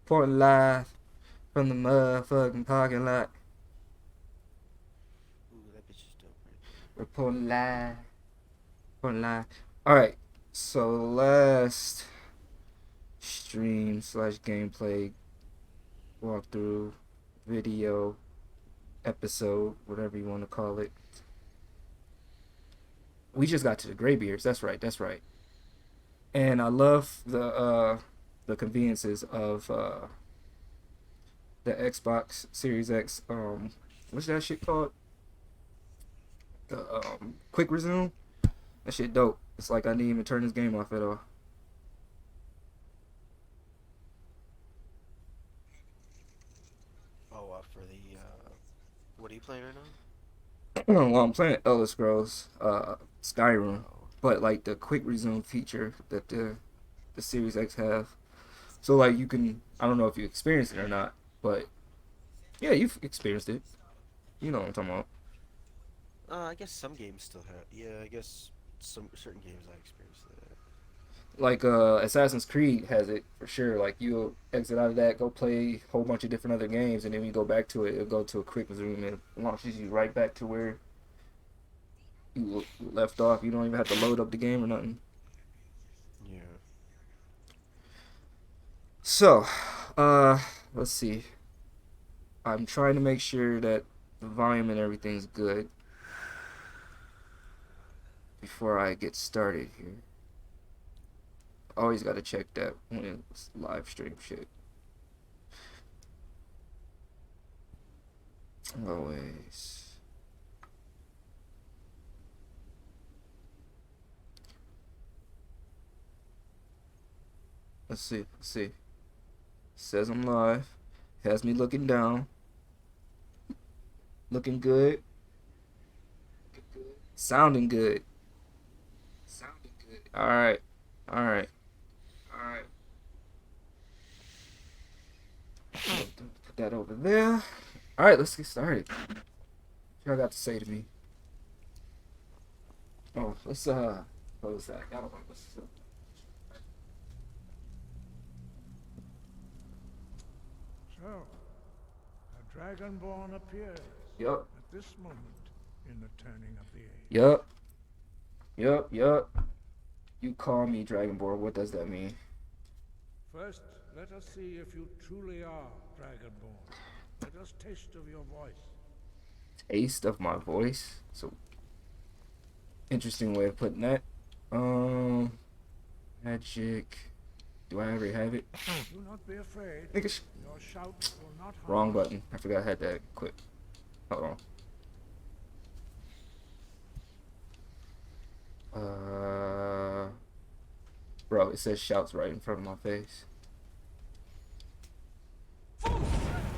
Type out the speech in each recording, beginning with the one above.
Reporting live from the motherfucking parking lot. Ooh, that bitch is dope right Reporting live. Reporting live. Alright. So last stream slash gameplay walkthrough video episode, whatever you want to call it. We just got to the graybeards. That's right. That's right. And I love the conveniences of the Xbox Series X. What's that shit called? The quick resume. That shit dope. It's like I didn't even turn this game off at all. now. Oh, for the what are you playing right now? Well, I'm playing Elder Scrolls, Skyrim, Oh, but like the quick resume feature that the Series X have. So like you can, I don't know if you experienced it or not, but yeah, you've experienced it. You know what I'm talking about. I guess some games still have. Yeah, I guess some certain games I experienced that. Like Assassin's Creed has it for sure. Like you'll exit out of that, go play a whole bunch of different other games, and then when you go back to it, it'll go to a quick resume and launches you right back to where you left off. You don't even have to load up the game or nothing. Yeah. So, uh, let's see. I'm trying to make sure that the volume and everything's good before I get started here. Always got to check that when it's live stream shit. Always. Let's see. Let's see. Says I'm live. Has me looking down. Looking good. Sounding good. Sounding good. All right. All right. All right. Put that over there. All right. Let's get started. What y'all got to say to me? Oh, let's close that. Y'all don't want to listen to. So, a dragonborn appears Yup. at this moment in the turning of the age. Yup. Yup. Yup. You call me Dragonborn. What does that mean? First, let us see if you truly are dragonborn. Let us taste of your voice. Taste of my voice. So interesting way of putting that. Magic. Do I already have it? Do not be afraid. Nigga, Your shout will not harm wrong us. button. I forgot I had that equipped. Hold on. Bro, it says shouts right in front of my face.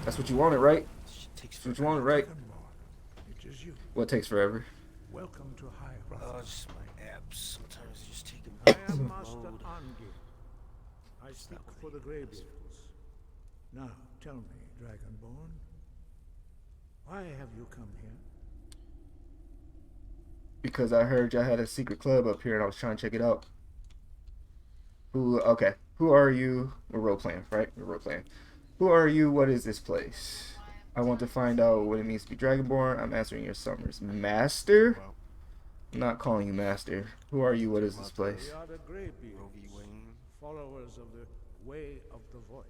That's what you wanted, right? Shit takes That's what forever. you wanted, right? Dragonborn, it is you. What takes forever? Welcome to High Oh, Roth. just my apps. Sometimes they just take I a am minute Master to load. Angi. I speak for the Greybeards. Now, tell me, Dragonborn, why have you come here? Because I heard y'all had a secret club up here and I was trying to check it out. Okay. Who are you? We're role playing, right? We're role playing. Who are you? What is this place? I want to find out what it means to be Dragonborn. I'm answering your summers. Master? Well, I'm not calling you Master. Who are you? What is this We place? are the Greybeards, Rogie Wayne. followers of the Way of the Voice.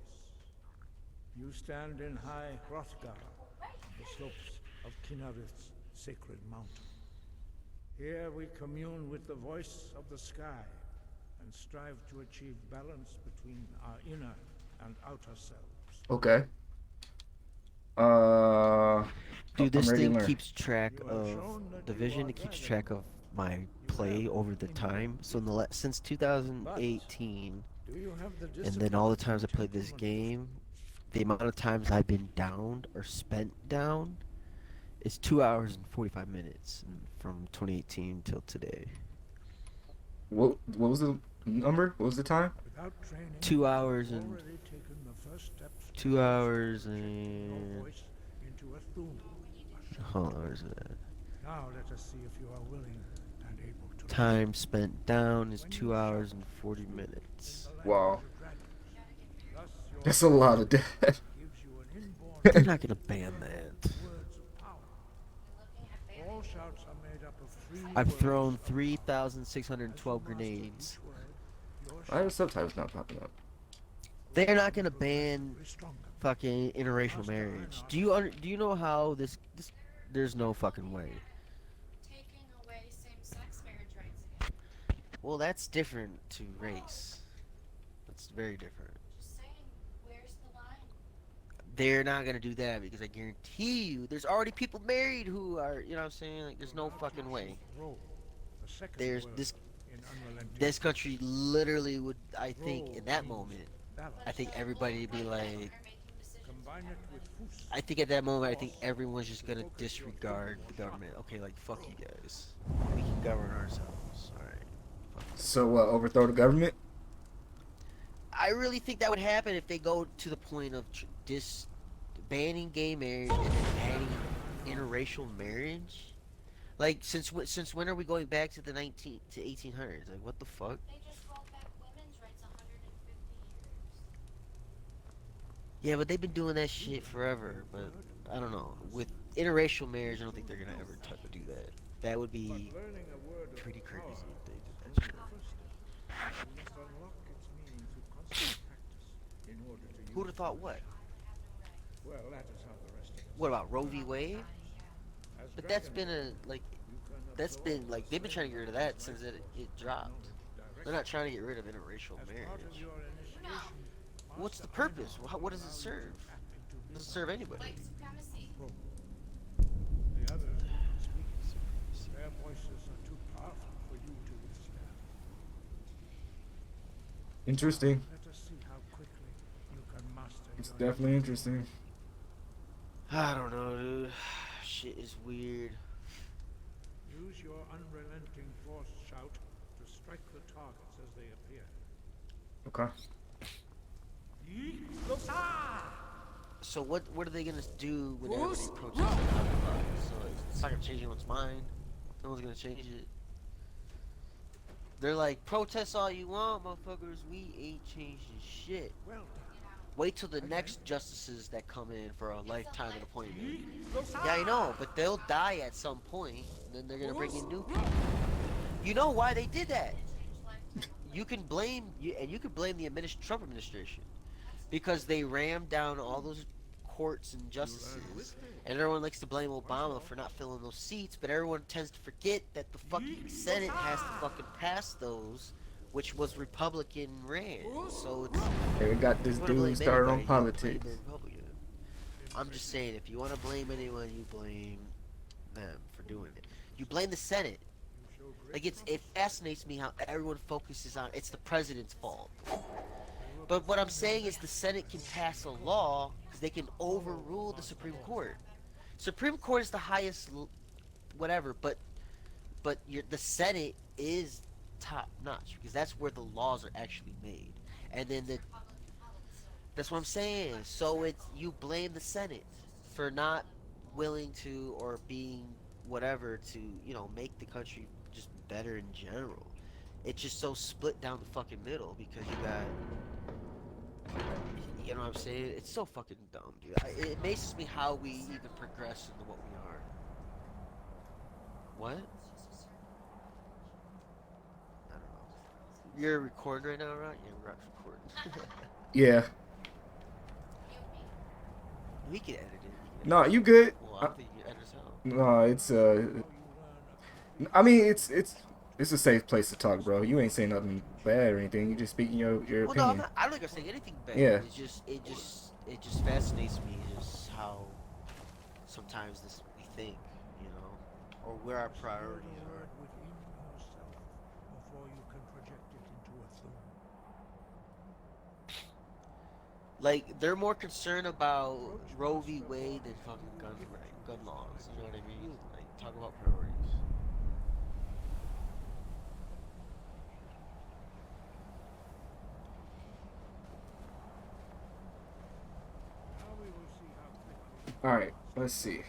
You stand in High Hrothgar, on the slopes of Kinarith's sacred mountain. Here we commune with the voice of the sky and strive to achieve balance between our inner and outer selves. Okay. Uh, Dude, I'm this ready to thing learn. keeps track You have of shown that the you vision. are It keeps dragonborn. track of my play over the time. So in the since 2018, Do you have the and then all the discipline times I to played this implement game, the amount of times I've been downed or spent down is 2 hours and 45 minutes from 2018 till today. What was the number? What was the time? Without training, 2 hours you've and already taken the first steps 2 hours your and voice into a thum. hold on, where's that? Now let us see if you are willing and able to Time spent down is 2 hours and 40 minutes. Wow. That's a lot of death. gives you an inborn They're not gonna ban that. words of power. All shouts are made up of three I've words. thrown 3,612 grenades. Your Why are the shout subtitles not popping up? They're not gonna ban is stronger. fucking interracial marriage. Do you know how this there's no fucking way. Taking away same-sex marriage rights again. Well, that's different to race. That's very different. Just saying, where's the line? They're not gonna do that because I guarantee you there's already people married who are, you know what I'm saying? Like there's no fucking way. Roll. The second There's word this in unrelenting this country literally would, I think in that moment, battle. I think everybody would be like, Are making decisions. Combine it with fus. I think at that moment, I think everyone's just gonna disregard the government. Okay, like fuck you guys, we can govern ourselves. All right. So what? Overthrow the government? I really think that would happen if they go to the point of banning gay marriage and then adding interracial marriage. Like since when are we going back to the 1800s? Like what the fuck? They just rolled back women's rights 150 years. Yeah, but they've been doing that shit forever. But I don't know. With interracial marriage, I don't think they're gonna ever do that. That would be Learning a word of pretty crazy power if they did is that the shit. first step. You must unlock its meaning through constant practice in order to use Who'd have thought what? Well, that is how the rest of us. What about Roe v. Wade? As But that's dragon, been a like you can that's absorb been like they've been trying to get rid of that since it dropped. They're not trying to get rid of interracial as part of marriage. your initiation. What's the purpose? What does it serve? It doesn't serve anybody. White supremacy. The others will speak. Their voices are too powerful for you to withstand. Interesting. Let us see how quickly you can master It's your definitely interesting. I don't know, dude. Shit is weird. Use your unrelenting force shout to strike the targets as they appear. Okay. So what are they gonna do when everybody protests? So it's not gonna change anyone's mind. No one's gonna change it. They're like, protest all you want, motherfuckers. We ain't changing shit. Well Wait till the next justices that come in for a lifetime appointment. Yeah, I know, but they'll die at some point. And then they're gonna bring in new people. You know why they did that? You can blame the Trump administration because they rammed down all those courts and justices, and everyone likes to blame Obama for not filling those seats, but everyone tends to forget that the fucking Senate has to fucking pass those, which was Republican ran. So it's Hey, we got this you wanna dude blame started on anybody, you blame politics. the Republican. I'm just saying, if you want to blame anyone, you blame them for doing it. You blame the Senate. Like it fascinates me how everyone focuses on it's the president's fault. But what I'm saying is the Senate can pass a law because they can overrule the Supreme Court. Supreme Court is the highest, whatever. But the Senate is top notch because that's where the laws are actually made. And then that's what I'm saying. So it's you blame the Senate for not willing to or being whatever to make the country just better in general. It's just so split down the fucking middle because you got, you know what I'm saying? It's so fucking dumb, dude. It amazes me how we even progress into what we are. What? I don't know. You're recording right now, right? Yeah, we're recording. Yeah. We can edit it. No, you good? Well, I don't think you can edit us out. No, it's I mean, it's a safe place to talk, bro. You ain't saying nothing bad or anything. You just speaking your Well, no, opinion. I don't think I'm saying anything bad. Yeah. It just fascinates me just how sometimes we think, or where our priorities are. word within yourself before you can project it into a thought. Like they're more concerned about Roe v. Wade than fucking gun laws. You know what I mean? Like talk about priorities. Now we will see how quickly All right, let's see.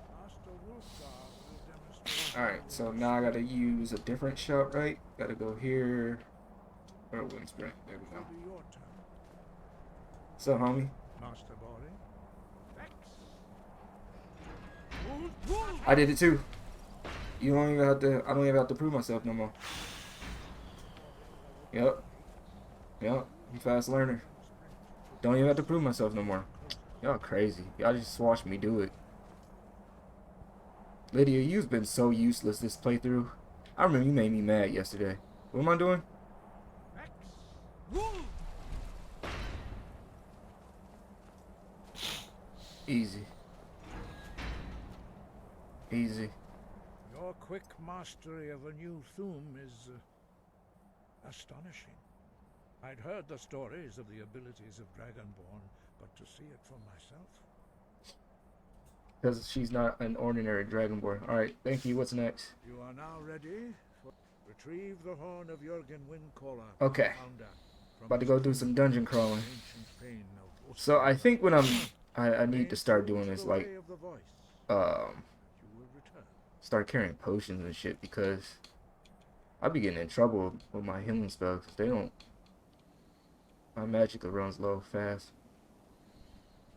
Master Wolfgar will demonstrate. All right, so now I gotta use a different shout, right? Gotta go here. Whirlwind sprint. There we It go. will be your turn. What's up, homie? Master Bori. Vex. I did it too. You don't even have to. I don't even have to prove myself no more. Yep. Yep. I'm a fast learner. Don't even have to prove myself no more. Y'all crazy. Y'all just watch me do it. Lydia, you've been so useless this playthrough. I remember you made me mad yesterday. What am I doing? Easy. Easy. Your quick mastery of a new thum is astonishing. I'd heard the stories of the abilities of Dragonborn, but to see it for myself. Because she's not an ordinary Dragonborn. Alright, thank you. What's next? You are now ready for retrieve the horn of Jürgen Windcaller. Okay. About to go do some dungeon crawling. Ancient pain of So I think when I need to start doing is like way of the voice. um You will return. start carrying potions and shit, because I'll be getting in trouble with my healing spells. They don't. My magic runs low fast.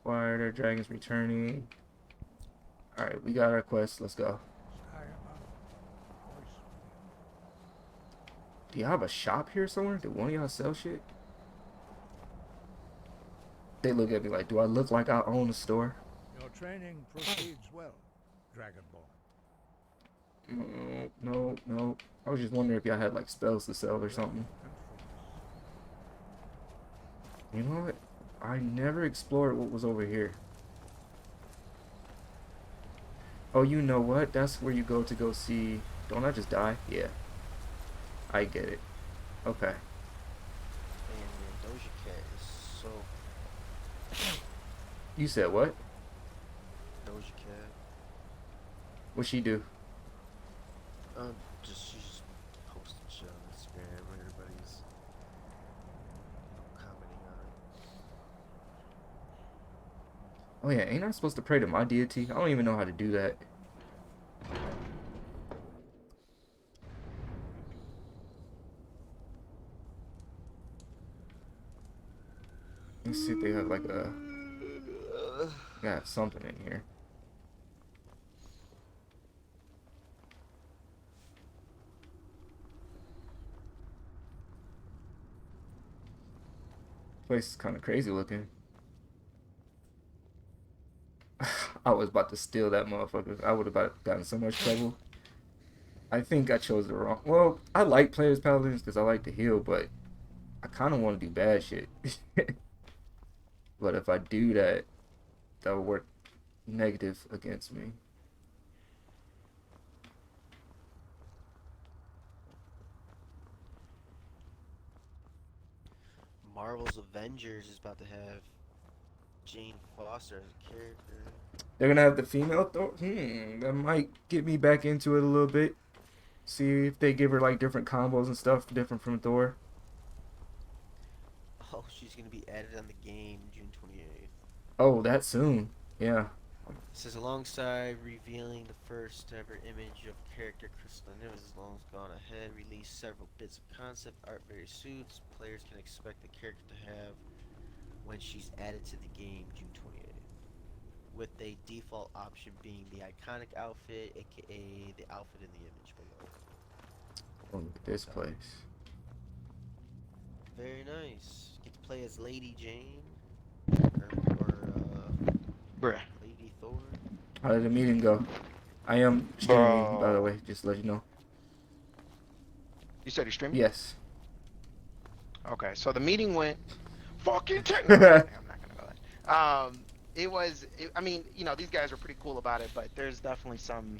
Why are there dragons returning? Alright, we got our quest. Let's go. Do y'all have a shop here somewhere? Do one of y'all sell shit? They look at me like, do I look like I own a store? Your training proceeds well, Dragonborn. No, no. I was just wondering if y'all had like spells to sell or something. You know what? I never explored what was over here. Oh, you know what? That's where you go see... Don't I just die? Yeah. I get it. Okay. And Doja Cat is so You said what? Doja Cat. What'd she do? She's just posting shit on Instagram and everybody's commenting on it. Oh yeah, ain't I supposed to pray to my deity? I don't even know how to do that. Let's see if they have like a... Got something in here. Place is kind of crazy looking. I was about to steal that motherfucker. I would have gotten so much trouble. I think I chose the wrong... Well, I like players paladins because I like to heal, but I kind of want to do bad shit. But if I do that, that will work negative against me. Marvel's Avengers is about to have Jane Foster as a character. They're gonna have the female Thor. That might get me back into it a little bit. See if they give her like different combos and stuff different from Thor. Oh, she's gonna be added on the game June 28th. Oh, that soon. Yeah. It says alongside revealing the first ever image of character Crystal Nimbus has long gone ahead, released several bits of concept art very soon. Players can expect the character to have when she's added to the game June 28th. With a default option being the iconic outfit, aka the outfit in the image below. Oh, look at this place. Very nice. Get to play as Lady Jane Bruh. Lady Thor. How did the meeting go? I am streaming, by the way, just to let you know. You said you're streaming? Yes. Okay, so the meeting went fucking technical. I'm not gonna go there. I mean, you know, these guys were pretty cool about it, but there's definitely some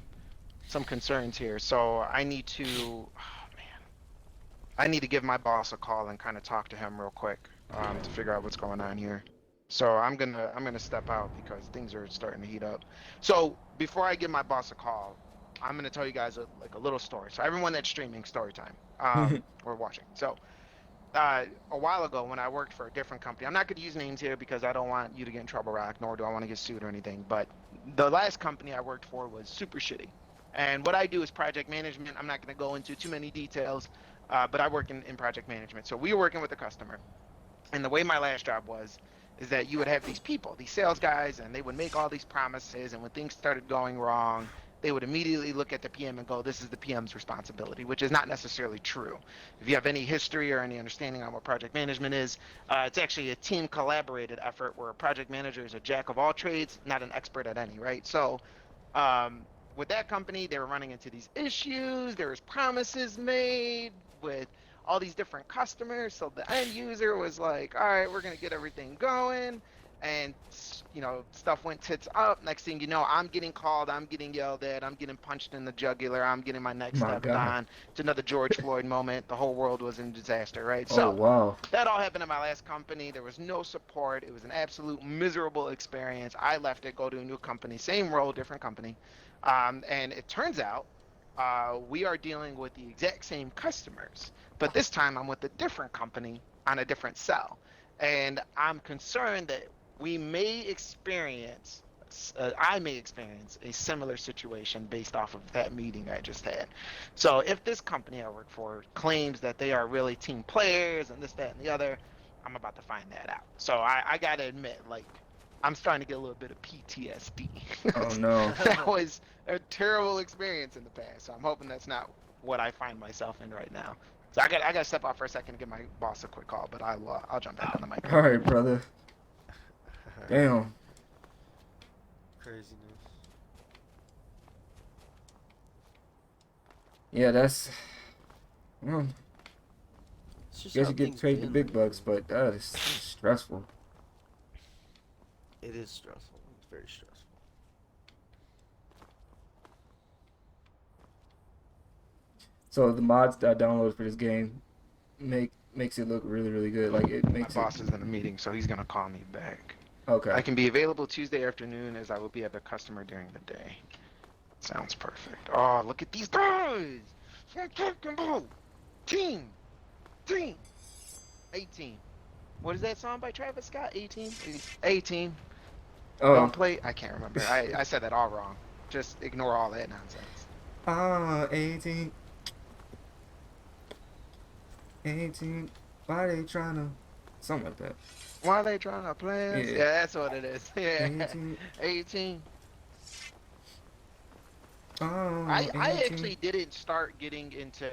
concerns here. So I need to, I need to give my boss a call and kind of talk to him real quick to figure out what's going on here. So I'm gonna step out because things are starting to heat up. So before I give my boss a call, I'm gonna tell you guys a little story. So everyone that's streaming, story time, or watching. So a while ago when I worked for a different company, I'm not gonna use names here because I don't want you to get in trouble, Rock, nor do I want to get sued or anything. But the last company I worked for was super shitty. And what I do is project management. I'm not gonna go into too many details. but I work in project management. So we were working with the customer. And the way my last job was is that you would have these people, these sales guys, and they would make all these promises. And when things started going wrong, they would immediately look at the PM and go, this is the PM's responsibility, which is not necessarily true. If you have any history or any understanding on what project management is, it's actually a team collaborated effort where a project manager is a jack of all trades, not an expert at any, right? So um, with that company, they were running into these issues. There was promises made with all these different customers. So the end user was like, all right, we're going to get everything going. And, stuff went tits up. Next thing you know, I'm getting called, I'm getting yelled at, I'm getting punched in the jugular, I'm getting my neck My stepped God. on. It's another George Floyd moment. The whole world was in disaster, right? Oh So wow. that all happened in my last company. There was no support. It was an absolute miserable experience. I left it, go to a new company, same role, different company. And it turns out we are dealing with the exact same customers, but this time I'm with a different company on a different cell. And I'm concerned that we may experience, I may experience a similar situation based off of that meeting I just had. So if this company I work for claims that they are really team players and this, that, and the other, I'm about to find that out. So I gotta admit, like, I'm starting to get a little bit of PTSD. Oh no. That was a terrible experience in the past. So I'm hoping that's not what I find myself in right now. So I got to step off for a second to give my boss a quick call, but I'll jump back on the mic. All right, brother. Damn. Craziness. Yeah, that's. Well, It's just guess how you get things paid the been big lately. bucks, but that is stressful. It is stressful. It's very stressful. So the mods that I downloaded for this game makes it look really really good. Like it My makes it. boss is in a meeting, so he's gonna call me back. Okay. I can be available Tuesday afternoon as I will be at the customer during the day. Sounds perfect. Oh, look at these guys! I'm talking about team, team, 18. What is that song by Travis Scott? 18, 18. Don't Oh. play. I can't remember. I said that all wrong. Just ignore all that nonsense. 18, 18. Why they trying to? Something like that. Why are they trying to play us? Yeah. Yeah, that's what it is. Yeah, 18. 18. Oh, I 18. actually didn't start getting into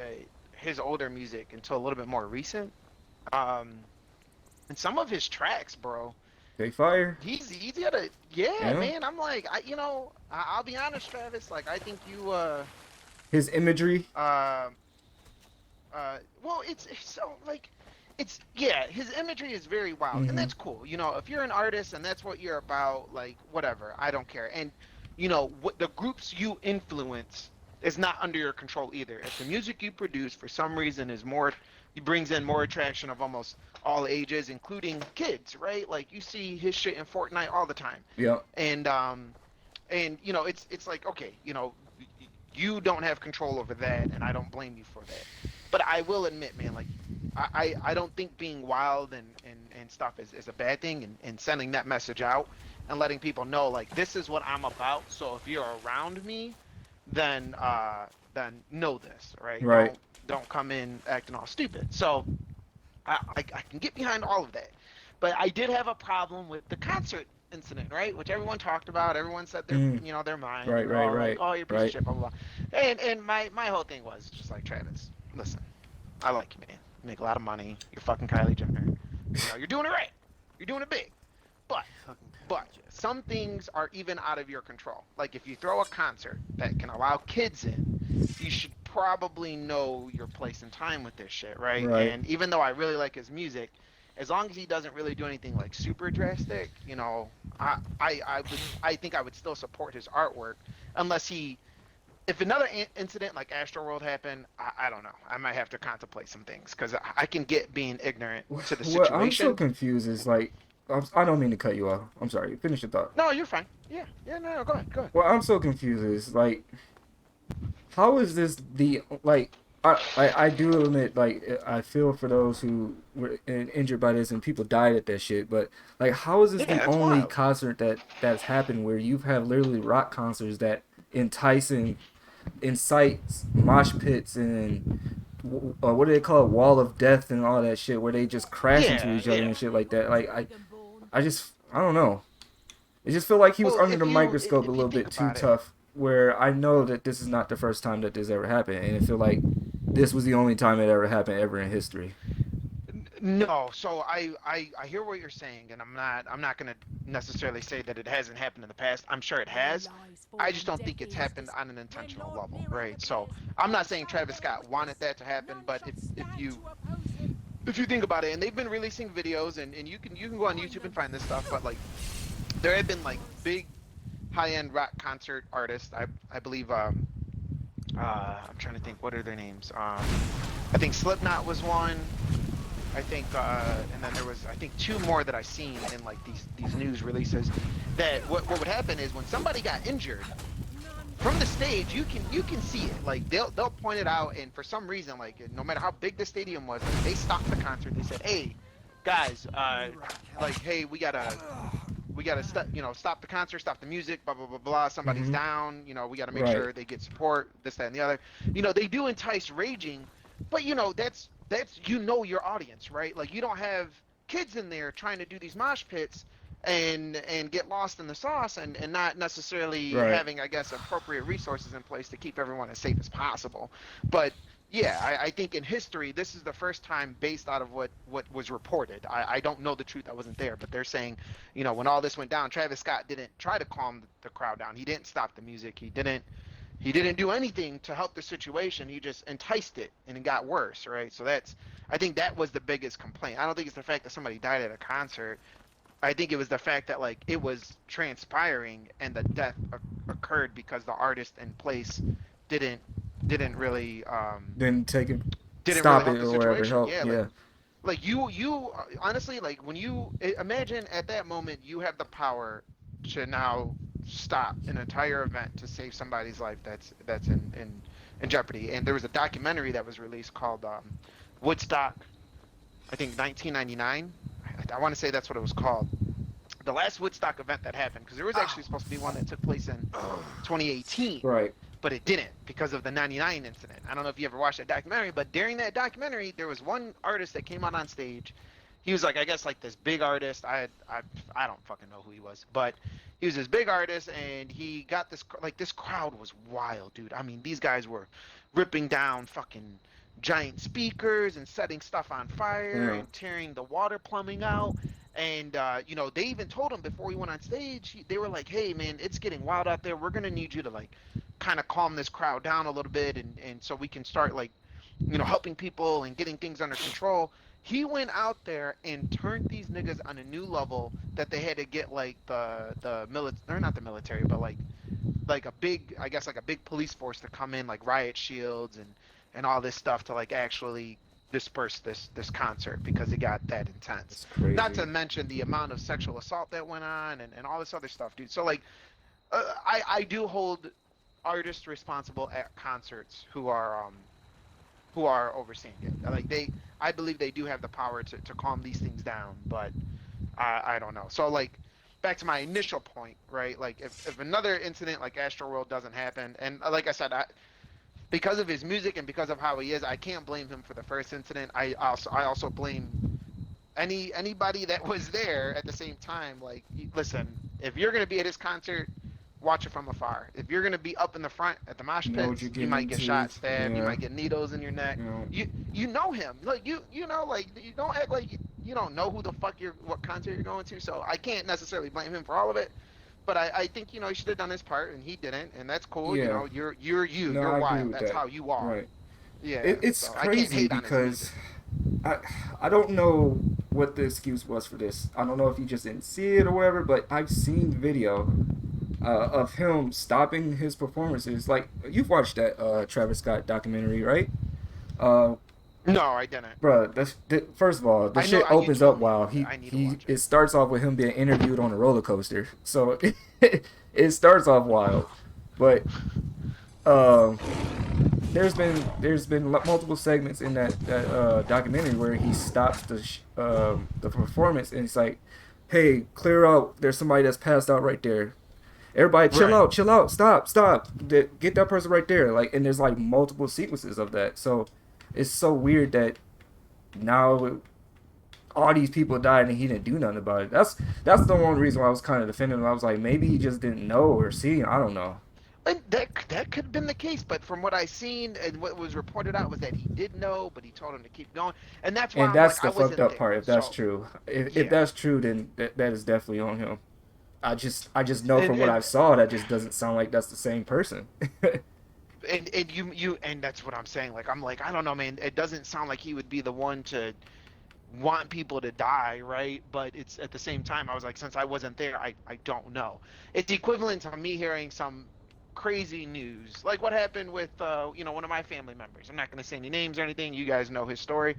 his older music until a little bit more recent. Um, and some of his tracks, bro, They fire. he's got a yeah, Yeah. man. I'm like, I'll be honest, Travis. Like, I think you His imagery. uh well, it's so like it's yeah, his imagery is very wild, and Mm-hmm. that's cool. If you're an artist and that's what you're about, like whatever, I don't care. And what the groups you influence is not under your control either. If the music you produce for some reason is more, it brings in more attraction of almost all ages, including kids, right? Like you see his shit in Fortnite all the time, Yep. and it's like okay, you don't have control over that, and I don't blame you for that. But I will admit, man, like I don't think being wild and stuff is a bad thing, and sending that message out and letting people know like this is what I'm about. So if you're around me, then know this, right? Right. Don't come in acting all stupid. So I can get behind all of that. But I did have a problem with the concert incident, right? Which everyone talked about. Everyone said their Mm. their mind. They Right. were Right. all like, Right. "Oh, you're a piece of Right. shit," blah blah blah. And my whole thing was just like, Travis, listen, I like you, man. You make a lot of money. You're fucking Kylie Jenner. You're doing it right. You're doing it big. But Fucking but some things are even out of your control. Like if you throw a concert that can allow kids in, you should probably know your place and time with this shit, right? Right. And even though I really like his music, as long as he doesn't really do anything like super drastic, I think I would still support his artwork unless he if another incident like Astroworld happened, I don't know. I might have to contemplate some things because I can get being ignorant to the What I'm so situation. confused is like, I don't mean to cut you off. I'm sorry. Finish your thought. No, you're fine. Yeah, no, go ahead, go ahead. What I'm so confused is like, how is this the like? I do admit like I feel for those who were injured by this and people died at that shit. But like, how is this the Yeah, it's only wild. concert that's happened where you have literally rock concerts that entice and incites mosh pits and what do they call it, wall of death and all that shit, where they just crash into Yeah, each other yeah. and shit like that. Like I don't know. It just feel like he was Well, under the microscope a if you little think bit too about it, tough. Where I know that this is not the first time that this ever happened, and it feel like this was the only time it ever happened ever in history. no. So I hear what you're saying, and I'm not gonna necessarily say that it hasn't happened in the past. I'm sure it has. I just don't think it's happened on an intentional level, right? So I'm not saying Travis Scott wanted that to happen, but if you think about it, and they've been releasing videos, and you can go on YouTube and find this stuff, but like there have been like big high-end rock concert artists. I believe I'm trying to think what are their names. I think Slipknot was one. I think and then there was I think two more that I seen in like these news releases. That what would happen is when somebody got injured from the stage, you can see it. Like they'll point it out, and for some reason, like no matter how big the stadium was, like, they stopped the concert. They said, "Hey, guys, like hey, we gotta stop the concert, stop the music, blah blah blah blah. Somebody's Hmm. down. We gotta make Right. sure they get support, this, that, and the other. They do entice raging, but that's your audience, right? Like you don't have kids in there trying to do these mosh pits and get lost in the sauce and not necessarily Right. having, I guess, appropriate resources in place to keep everyone as safe as possible. But yeah, I think in history, this is the first time based out of what was reported. I don't know the truth. I wasn't there, but they're saying, when all this went down, Travis Scott didn't try to calm the crowd down. He didn't stop the music. He didn't do anything to help the situation. He just enticed it and it got worse, right? So I think that was the biggest complaint. I don't think it's the fact that somebody died at a concert. I think it was the fact that like it was transpiring and the death occurred because the artist in place didn't didn't really Then take it, didn't really stop help it the or whatever. situation. Help. Yeah, Yeah. like you honestly, like when you imagine at that moment you have the power to now stop an entire event to save somebody's life that's in jeopardy. And there was a documentary that was released called Woodstock, I think 1999. I want to say that's what it was called. The last Woodstock event that happened, because there was actually supposed to be one that took place in 2018, Right. but it didn't because of the 99 incident. I don't know if you ever watched that documentary, but during that documentary, there was one artist that came out on stage. He was like, I guess like this big artist. I don't fucking know who he was, but he was this big artist, and he got this crowd was wild, dude. I mean, these guys were ripping down fucking giant speakers and setting stuff on fire Yeah. and tearing the water plumbing out. And they even told him before he went on stage, they were like, "Hey, man, it's getting wild out there. We're gonna need you to like kind of calm this crowd down a little bit, and so we can start like helping people and getting things under control." He went out there and turned these niggas on a new level that they had to get like the military, or not the military, but like a big, I guess like a big police force to come in, like riot shields and all this stuff to like actually disperse this concert because it got that intense. That's Not crazy. to mention the amount of sexual assault that went on and all this other stuff, dude. So like I do hold artists responsible at concerts who are overseeing it. Like I believe they do have the power to calm these things down, but I don't know. So like back to my initial point, right? Like if another incident like Astroworld doesn't happen, and like I said, because of his music and because of how he is, I can't blame him for the first incident. I also blame anybody that was there at the same time. Like, listen, if you're gonna be at his concert, watch it from afar. If you're gonna be up in the front at the mosh You know what you're pits, you getting might get into. shot, stabbed, you Yeah. might get needles in your neck. You know. You know him, like like you don't act like you don't know who the fuck what concert you're going to. So I can't necessarily blame him for all of it. But I think he should have done his part and he didn't, and that's cool. Yeah. No, You're I agree wild. with That's that. how you are. Right. Yeah. It's So I can't crazy hate on his music. because I I don't know what the excuse was for this. I don't know if you just didn't see it or whatever, but I've seen video of him stopping his performances. Like you've watched that Travis Scott documentary, right? Uh, No, I didn't. Bruh, first of all, the I know shit opens you up told me while about it. I need to watch it it. starts off with him being interviewed on a roller coaster. So it starts off wild, but um, there's been multiple segments in that documentary where he stops the performance and it's like, hey, clear out. There's somebody that's passed out right there. Everybody, Right. chill out, stop. Get that person right there. Like, and there's like multiple sequences of that. So it's so weird that now all these people died and he didn't do nothing about it. That's the one reason why I was kind of defending him. I was like, maybe he just didn't know or see. I don't know. And that could have been the case, but from what I seen and what was reported out was that he did know, but he told him to keep going, and that's why And I'm that's like, I the fucked wasn't up there. part. If that's So true, if yeah, that's true, then that is definitely on him. I just know and from what I and saw that just doesn't sound like that's the same person. and you and that's what I'm saying. Like I'm like, I don't know, man. It doesn't sound like he would be the one to want people to die, right? But it's at the same time, I was like, since I wasn't there, I don't know. It's equivalent to me hearing some crazy news, like what happened with one of my family members. I'm not going to say any names or anything. You guys know his story,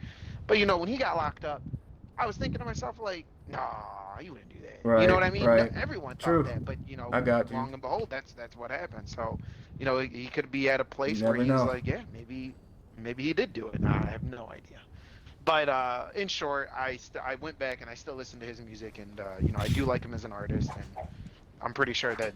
but when he got locked up, I was thinking to myself like, nah, you wouldn't do that. You know Right, what I mean? No, right. everyone thought True. that, but I got you. long and behold, that's what happened. So, he could be at a You place where never he's know. like, yeah, maybe he did do it. Nah, I have no idea. But in short, I went back and I still listen to his music, and I do like him as an artist, and I'm pretty sure that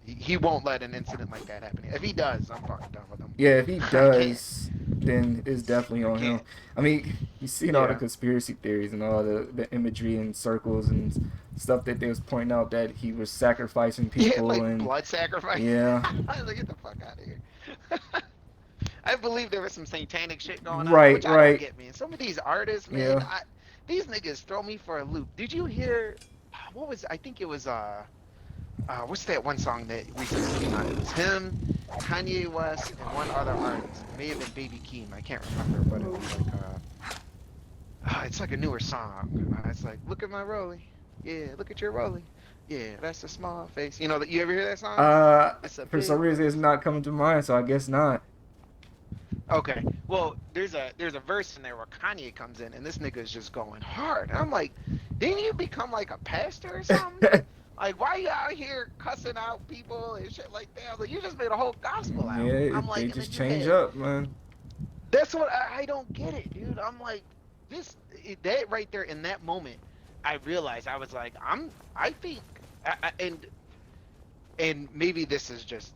he won't let an incident like that happen. If he does, I'm fucking done with him. Yeah, if he I can't. does, then it's definitely I on him. can't. I mean, you seen all the Yeah. conspiracy theories and all the imagery and circles and stuff that they was pointing out that he was sacrificing Yeah, people like and blood sacrifice. yeah, I was like, get the fuck out of here. I believe there was some satanic shit going on, right, which I don't right, get, man. Some of these artists, man, yeah. these niggas throw me for a loop. Did you hear? I think it was what's that one song that recently came out? It was him, Kanye West, and one other artist. It may have been Baby Keem. I can't remember, but it was like it's like a newer song. It's like, look at my rollie. Yeah, look at your rollie. Yeah, that's a small face. You ever hear that song? Uh, It's a for some big reason it's face. not coming to mind, so I guess not. Okay. Well, there's a verse in there where Kanye comes in and this nigga is just going hard. And I'm like, didn't you become like a pastor or something? Like, why you out here cussing out people and shit like that? I was like, you just made a whole gospel Yeah, album. I'm they like, and then just you change had up, man. that's what I don't get it, dude. I'm like, that right there in that moment, I realized I was like, I think, and maybe this is just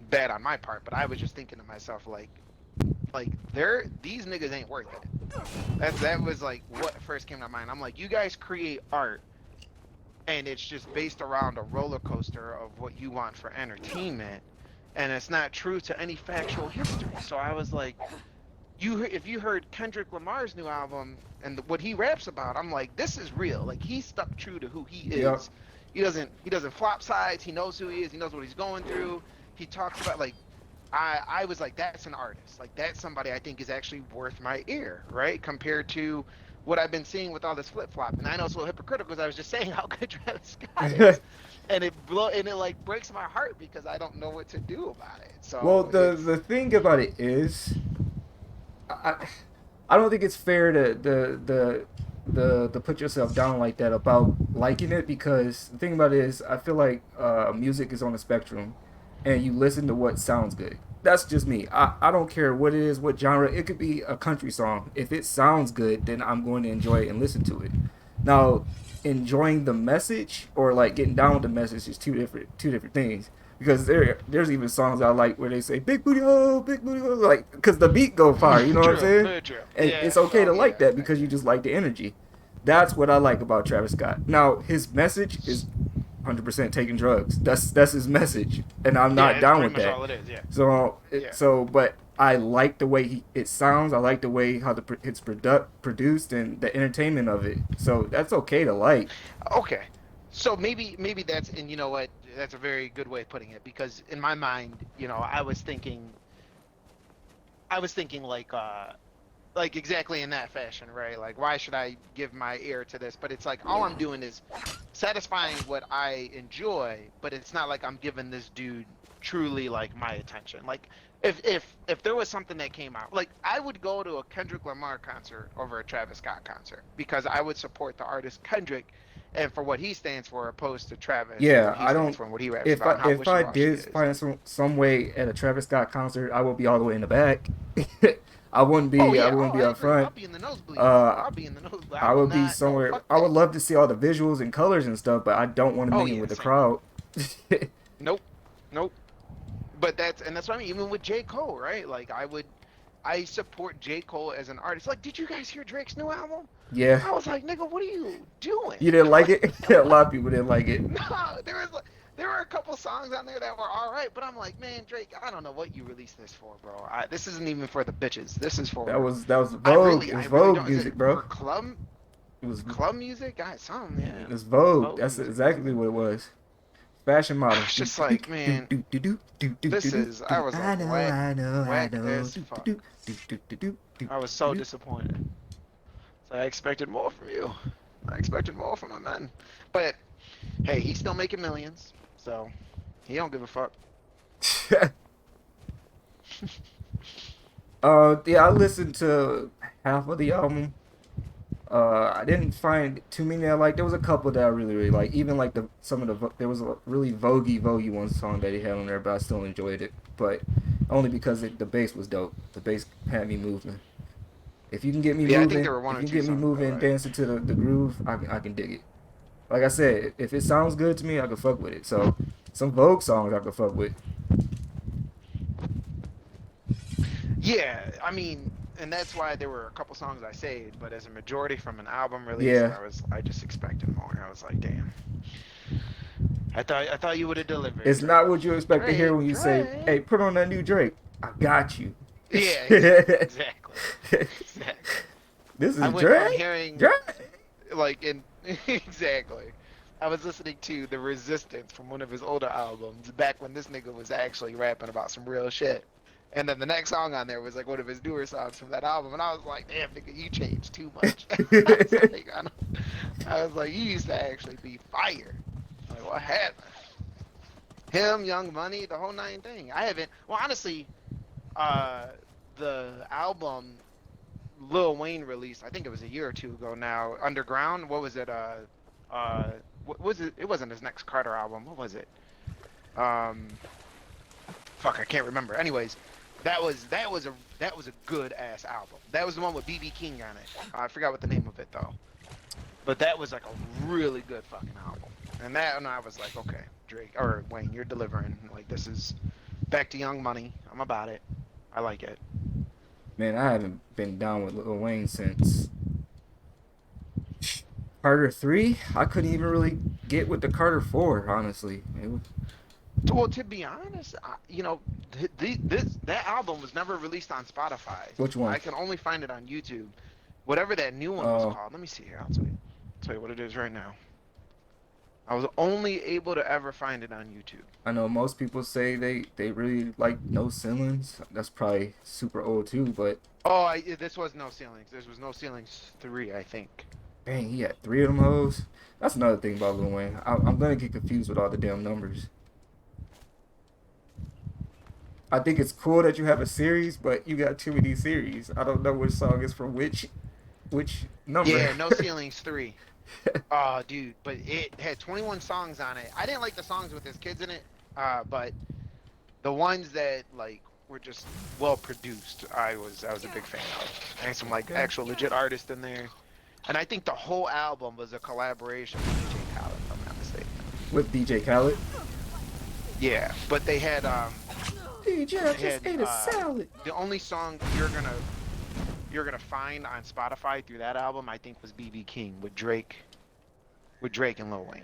bad on my part, but I was just thinking to myself like these niggas ain't worth it. That was like what first came to mind. I'm like, you guys create art and it's just based around a roller coaster of what you want for entertainment, and it's not true to any factual history. So I was like, if you heard Kendrick Lamar's new album and what he raps about, I'm like, this is real. Like, he's stuck true to who he Yep. is. He doesn't flop sides. He knows who he is. He knows what he's going through. He talks about like, I was like, that's an artist. Like, that's somebody I think is actually worth my ear, right? Compared to what I've been seeing with all this flip flop. And I know it's a little hypocritical because I was just saying how good Travis Scott is, and it like breaks my heart because I don't know what to do about it. Well, So the thing about it is, I I don't think it's fair to put yourself down like that about liking it, because the thing about it is I feel like music is on a spectrum, and you listen to what sounds good. That's just me. I don't care what it is, what genre. It could be a country song. If it sounds good, then I'm going to enjoy it and listen to it. Now, enjoying the message or like getting down with the message is two different things. Because there's even songs I like where they say big booty oh, like because the beat go fire. You know what I'm True, saying? very true. And Yeah, it's okay so to like yeah, that I because get you it. just like the energy. That's what I like about Travis Scott. Now his message is 100% taking drugs. That's his message, and I'm Yeah, not it's down pretty with much that. all it is. Yeah, yeah. But I like the way it sounds. I like the way how it's produced and the entertainment of it. So that's okay to like. Okay. So maybe that's, and you know what, that's a very good way of putting it, because in my mind, I was thinking like exactly in that fashion, right? Like, why should I give my ear to this? But it's like all I'm doing is satisfying what I enjoy, but it's not like I'm giving this dude truly like my attention. Like, if there was something that came out, like I would go to a Kendrick Lamar concert over a Travis Scott concert because I would support the artist Kendrick and for what he stands for, opposed to Travis for what Yeah, he I stands don't. for and what he raps If about I and how if I wishy-washy he did is. find some way at a Travis Scott concert, I would be all the way in the back. Oh I yeah, wouldn't oh be I up agree. I'll front. be in the nosebleeds, bro. Uh, I'll be in the nosebleeds. I I will would be not. No, somewhere. fuck I would that. love to see all the visuals and colors and stuff, but I don't want to Oh mingle yeah, with the same here. crowd. Nope, nope. But that's what I mean. Even with J. Cole, right? Like I support J. Cole as an artist. Like, did you guys hear Drake's new album? Yeah. I was like, nigga, what are you doing? You didn't like it? A Like, lot of people didn't like it. no, there were a couple songs on there that were all right, but I'm like, man, Drake, I don't know what you released this for, bro. This isn't even for the bitches. This is for That was Vogue. It was I really Vogue don't. Is music, it bro. for It was music? God, something, yeah. It was Vogue. Vogue That's music. exactly what it was. Fashion model. It's just like, man, this is. I was like, whack as fuck. I was so disappointed. So I expected more from you. I expected more from my man. But hey, he's still making millions, so he don't give a fuck. Yeah, I listened to half of the album. I didn't find too many I liked. There was a couple that I really liked. Even like there was a really voguey one song that he had on there, but I still enjoyed it. But only because the bass was dope. The bass had me moving. If you can get me Yeah, I moving, think there were one if or you two get me songs moving, that I liked. dancing to the groove, I can dig it. Like I said, if it sounds good to me, I can fuck with it. So some Vogue songs I can fuck with. Yeah, I mean, and that's why there were a couple songs I saved, but as a majority from an album release, Yeah. I just expected more. I was like, damn. I thought you would have delivered. It's not what you expect to hear when you say, Drake. "Hey, put on that new Drake." I got you. Yeah, exactly. Exactly. This is I went from Drake. hearing Drake. like in exactly. I was listening to The Resistance from one of his older albums back when this nigga was actually rapping about some real shit. And then the next song on there was like one of his newer songs from that album, and I was like, "Damn, nigga, you changed too much." I was like, "You used to actually be fire." Like, what happened? Him, Young Money, the whole nine thing. I haven't. Well, honestly, the album Lil Wayne released, I think it was a year or two ago now. Underground. What was it? What was it? It wasn't his next Carter album. What was it? Fuck, I can't remember. Anyways, that was a good ass album. That was the one with BB King on it. I forgot what the name of it though. But that was like a really good fucking album. And I was like, okay, Drake or Wayne, you're delivering. Like, this is back to Young Money. I'm about it. I like it. Man, I haven't been down with Lil Wayne since Carter 3. I couldn't even really get with the Carter 4, honestly. Well, to be honest, that album was never released on Spotify. Which one? I can only find it on YouTube. Whatever that new one was called. Let me see here. I'll tell you what it is right now. I was only able to ever find it on YouTube. I know most people say they really like No Ceilings. That's probably super old too, but Oh, this was No Ceilings. This was No Ceilings 3, I think. dang, he had 3 of them hoes. That's another thing about Lil Wayne. I'm gonna get confused with all the damn numbers. I think it's cool that you have a series, but you got too many series. I don't know which song is from which number. Yeah, No Ceilings 3. Oh, dude, but it had 21 songs on it. I didn't like the songs with his kids in it, but the ones that like were just well produced, I was a big fan of. And some like actual legit artists in there. And I think the whole album was a collaboration with DJ Khaled, if I'm not mistaken. With DJ Khaled. Yeah, but they had DJ, I just ate a salad. the only song you're gonna find on Spotify through that album, I think, was BB King with Drake and Lil Wayne.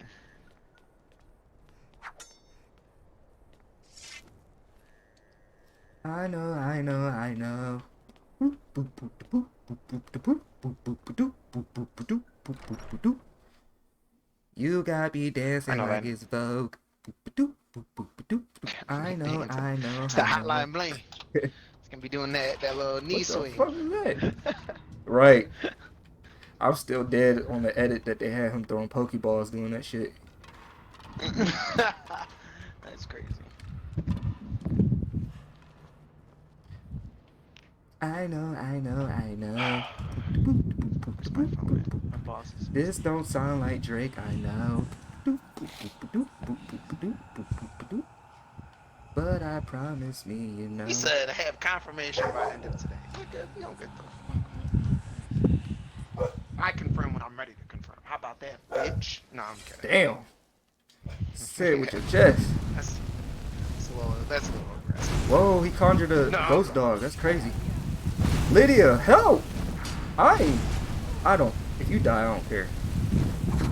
I know. You got me dancing I know like that. it's Vogue. I know. It's the Hotline Bling. It's gonna be doing that little knee What the swing. fuck is that? Right. I'm still dead on the edit that they had him throwing Pokeballs doing that shit. That's crazy. I know. Where's my phone at? My boss is. This don't sound like Drake, I know. But I promise me, you know. He said, "I have confirmation by end of today." You don't get the. I confirm when I'm ready to confirm. How about that, bitch? No, I'm kidding. Damn. Say it with your chest. That's a little aggressive. Whoa, he conjured a No. ghost dog. That's crazy. Lydia, help! I don't. If you die, I don't care.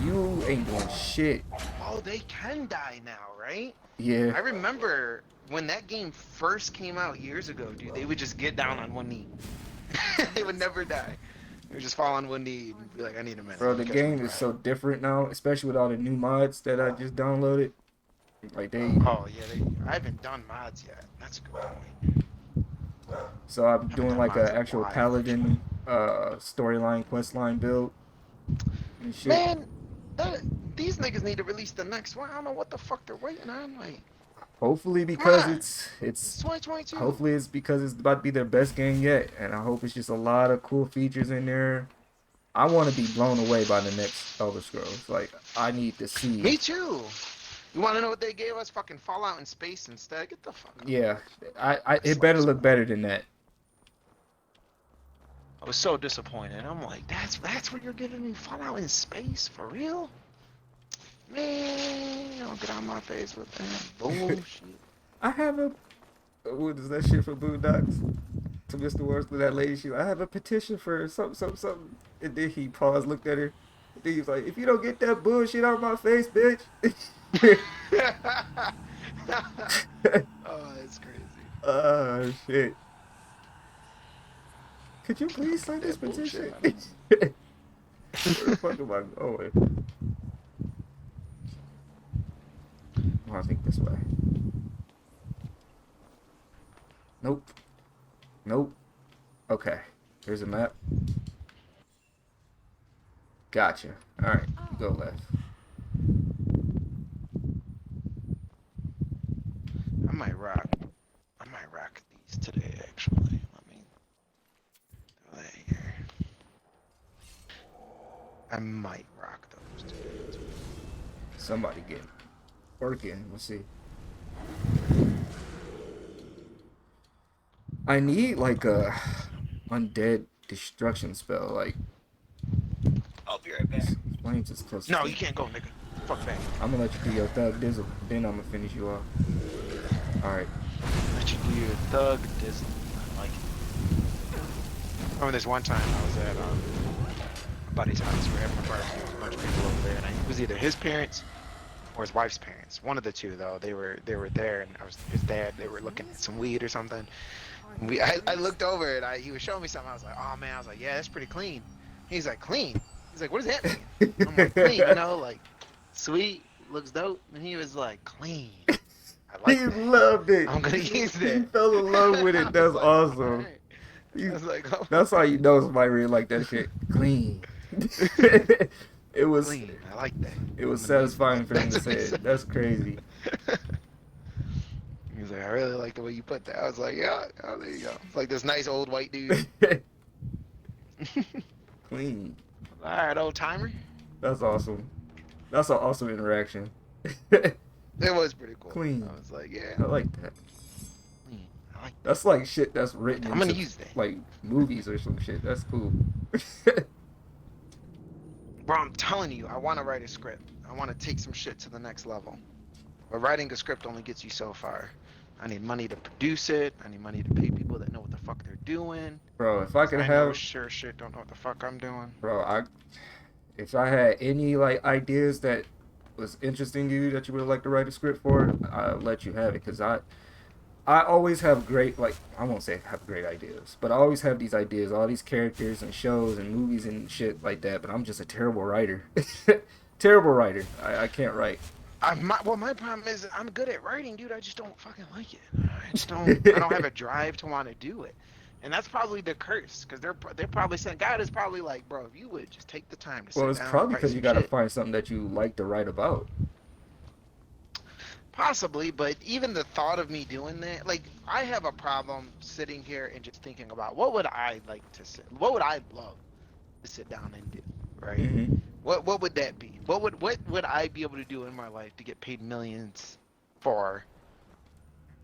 You ain't doing shit. Oh, they can die now, right? Yeah. I remember when that game first came out years ago, dude, they would just get down on one knee. They would never die. They would just fall on one knee and be like, I need a minute. Bro, Let me the catch my game is breath. so different now, especially with all the new mods that I just downloaded. Like they, Oh, yeah, I haven't done mods yet. That's a good point. so I'm I haven't doing done like mods a in a actual while, actually. paladin storyline quest line build and shit. Man, that, these niggas need to release the next one. I don't know what the fuck they're waiting on. Like, Hopefully come because on. it's It's it's 2022. hopefully it's because it's about to be their best game yet, and I hope it's just a lot of cool features in there. I want to be blown away by the next Elder Scrolls. Like I need to see. Me too. You want to know what they gave us? Fucking Fallout in space instead. Get the fuck out of Yeah, here. I I it slap better look somebody. better than that. I was so disappointed. I'm like, that's what you're giving me? Fallout in space? For real? Man, don't get on my face with that bullshit. I have a what is that shit for Boondocks? To Mr. Worsley, that lady, I have a petition for something, something, something. And then he paused, looked at her. And then he was like, if you don't get that bullshit out of my face, bitch. Oh, that's crazy. Oh, shit. Could you please Don't get sign this that bullshit petition? out of me. Where the fuck am I going? Oh, I think this way. Nope. Nope. Okay. Here's a map. Gotcha. Alright, you go left. I might rock these today, actually. Let me do that here. I might rock those today. Somebody get working. Let's see. I need like a undead destruction spell. Like I'll be right back. flames is close No, to. you can't go, nigga. Fuck back. I'm gonna let you do your thug dizzle. Then I'm gonna finish you off. All right. Let you do your thug Disney. I like it. I remember this one time I was at a buddy's house. We were having a barbecue with a bunch of people over there, and it was either his parents or his wife's parents. One of the two, though. They were there, and I was his dad. They were looking at some weed or something. And I looked over and he was showing me something. I was like, oh man. I was like, yeah, that's pretty clean. He's like, clean. He's like, what does that mean? I'm like, clean. You know, like sweet, looks dope. And he was like, clean. I like He that. loved it. I'm gonna use that. He fell in love with it. I That's was like, awesome. alright. I was like, oh. That's how you know somebody really like that shit. Clean. It was Clean. I like that. it was I'm gonna use satisfying for him to That's what say he it. said. That's crazy. He was like, I really like the way you put that. I was like, yeah, oh, there you go. It's like this nice old white dude. Clean. Alright, old timer. That's awesome. That's an awesome interaction. It was pretty cool. Clean. I was like, yeah, I like that. clean. I like That's like shit that's written I'm gonna into use that. like movies or some shit. That's cool. Bro, I'm telling you, I want to write a script. I want to take some shit to the next level. But writing a script only gets you so far. I need money to produce it. I need money to pay people that know what the fuck they're doing. Bro, if I could I know have, sure shit don't know what the fuck I'm doing. bro, if I had any like ideas that was interesting to you that you would like to write a script for, I'll let you have it because I always have great, like, I won't say have great ideas, but I always have these ideas, all these characters and shows and movies and shit like that, but I'm just a terrible writer. Terrible writer. I can't write. My problem is I'm good at writing, dude. I just don't fucking like it. I don't have a drive to want to do it. And that's probably the curse, because they're probably saying, God is probably like, bro, if you would just take the time to Well, sit it's down and probably write because some you got to shit. find something that you like to write about. Possibly, but even the thought of me doing that, like, I have a problem sitting here and just thinking about what would I what would I love to sit down and do, right? Mm-hmm. What would that be? What would I be able to do in my life to get paid millions for,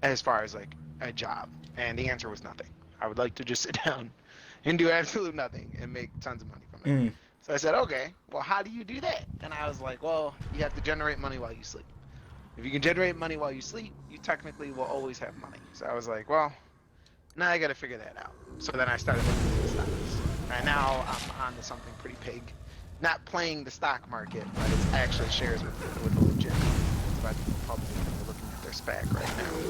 as far as like a job? And the answer was nothing. I would like to just sit down and do absolute nothing and make tons of money from it. Mm. So I said, okay, well, how do you do that? And I was like, well, you have to generate money while you sleep. If you can generate money while you sleep, you technically will always have money. So I was like, well, Now I got to figure that out. So then I started looking at the stocks, and now I'm on to something pretty big. Not playing the stock market, but it's actually shares with a legit company that's about to go public, and we're looking at their SPAC right now.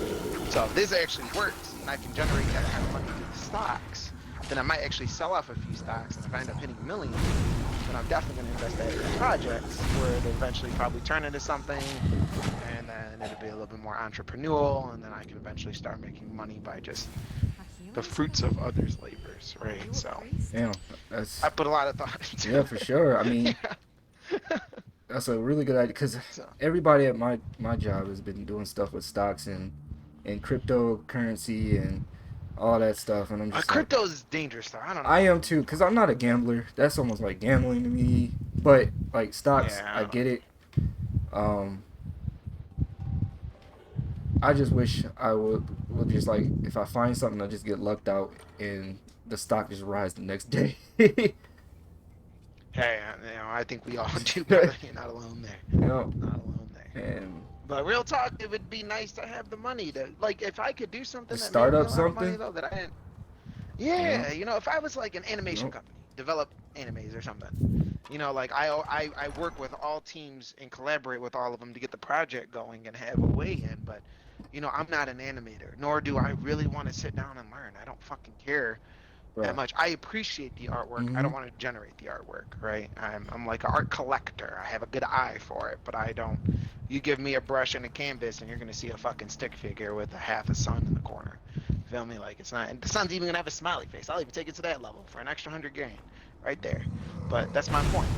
So if this actually works, and I can generate that kind of money through the stocks, then I might actually sell off a few stocks, and if I end up hitting millions, then I'm definitely going to invest that in projects where it'll eventually probably turn into something, and then it'll be a little bit more entrepreneurial, and then I can eventually start making money by just the fruits of others' labors, right? So Yeah, that's I put a lot of thought into yeah for it. sure. I mean, Yeah. that's a really good idea because So, everybody at my job has been doing stuff with stocks and cryptocurrency and all that stuff, and I'm just like, crypto is dangerous though. I don't I know. am too, because I'm not a gambler. That's almost like gambling to me. But like stocks, Yeah, I I don't know. get it. Um, I just wish I would just like if I find something, I just get lucked out and the stock just rise the next day. Hey, I think we all do, You brother. You're not alone there. know, Not alone there. and But real talk, it would be nice to have the money to like if I could do to something that made start me up a lot of money something, though that I didn't. you know, Yeah, if I was like an you animation know, company, develop animes or something. Like I work with all teams and collaborate with all of them to get the project going and have a way in, but I'm not an animator, nor do I really want to sit down and learn. I don't fucking care that bro. much. I appreciate the artwork. I Mm-hmm. don't want to generate the artwork, right? I'm like an art collector. I have a good eye for it, but I don't. You give me a brush and a canvas, and you're gonna see a fucking stick figure with a half a sun in the corner. Feel me? Like it's not. And the sun's even gonna have a smiley face. I'll even take it to that level for an extra 100 grand, right there. But that's my point.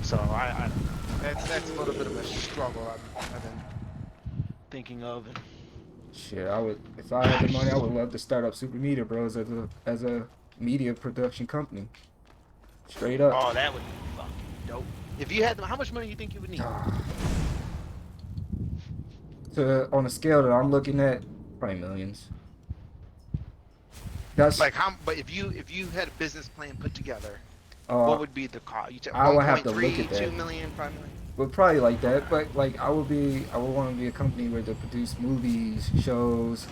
So I don't know. That's a little bit of a struggle I've been thinking of. And Shit, I would if I had the money, I would love to start up Super Media Bros as a media production company. Straight up. oh, that would be fucking dope. If you had, how much money do you think you would need? To on a scale that I'm looking at, probably millions. That's Like how? But if you had a business plan put together, uh what would be the cost? You said I would have to look 1.3, at 2 that. million, 5 million. But probably like that. Okay. But like I would want to be a company where they produce movies, shows,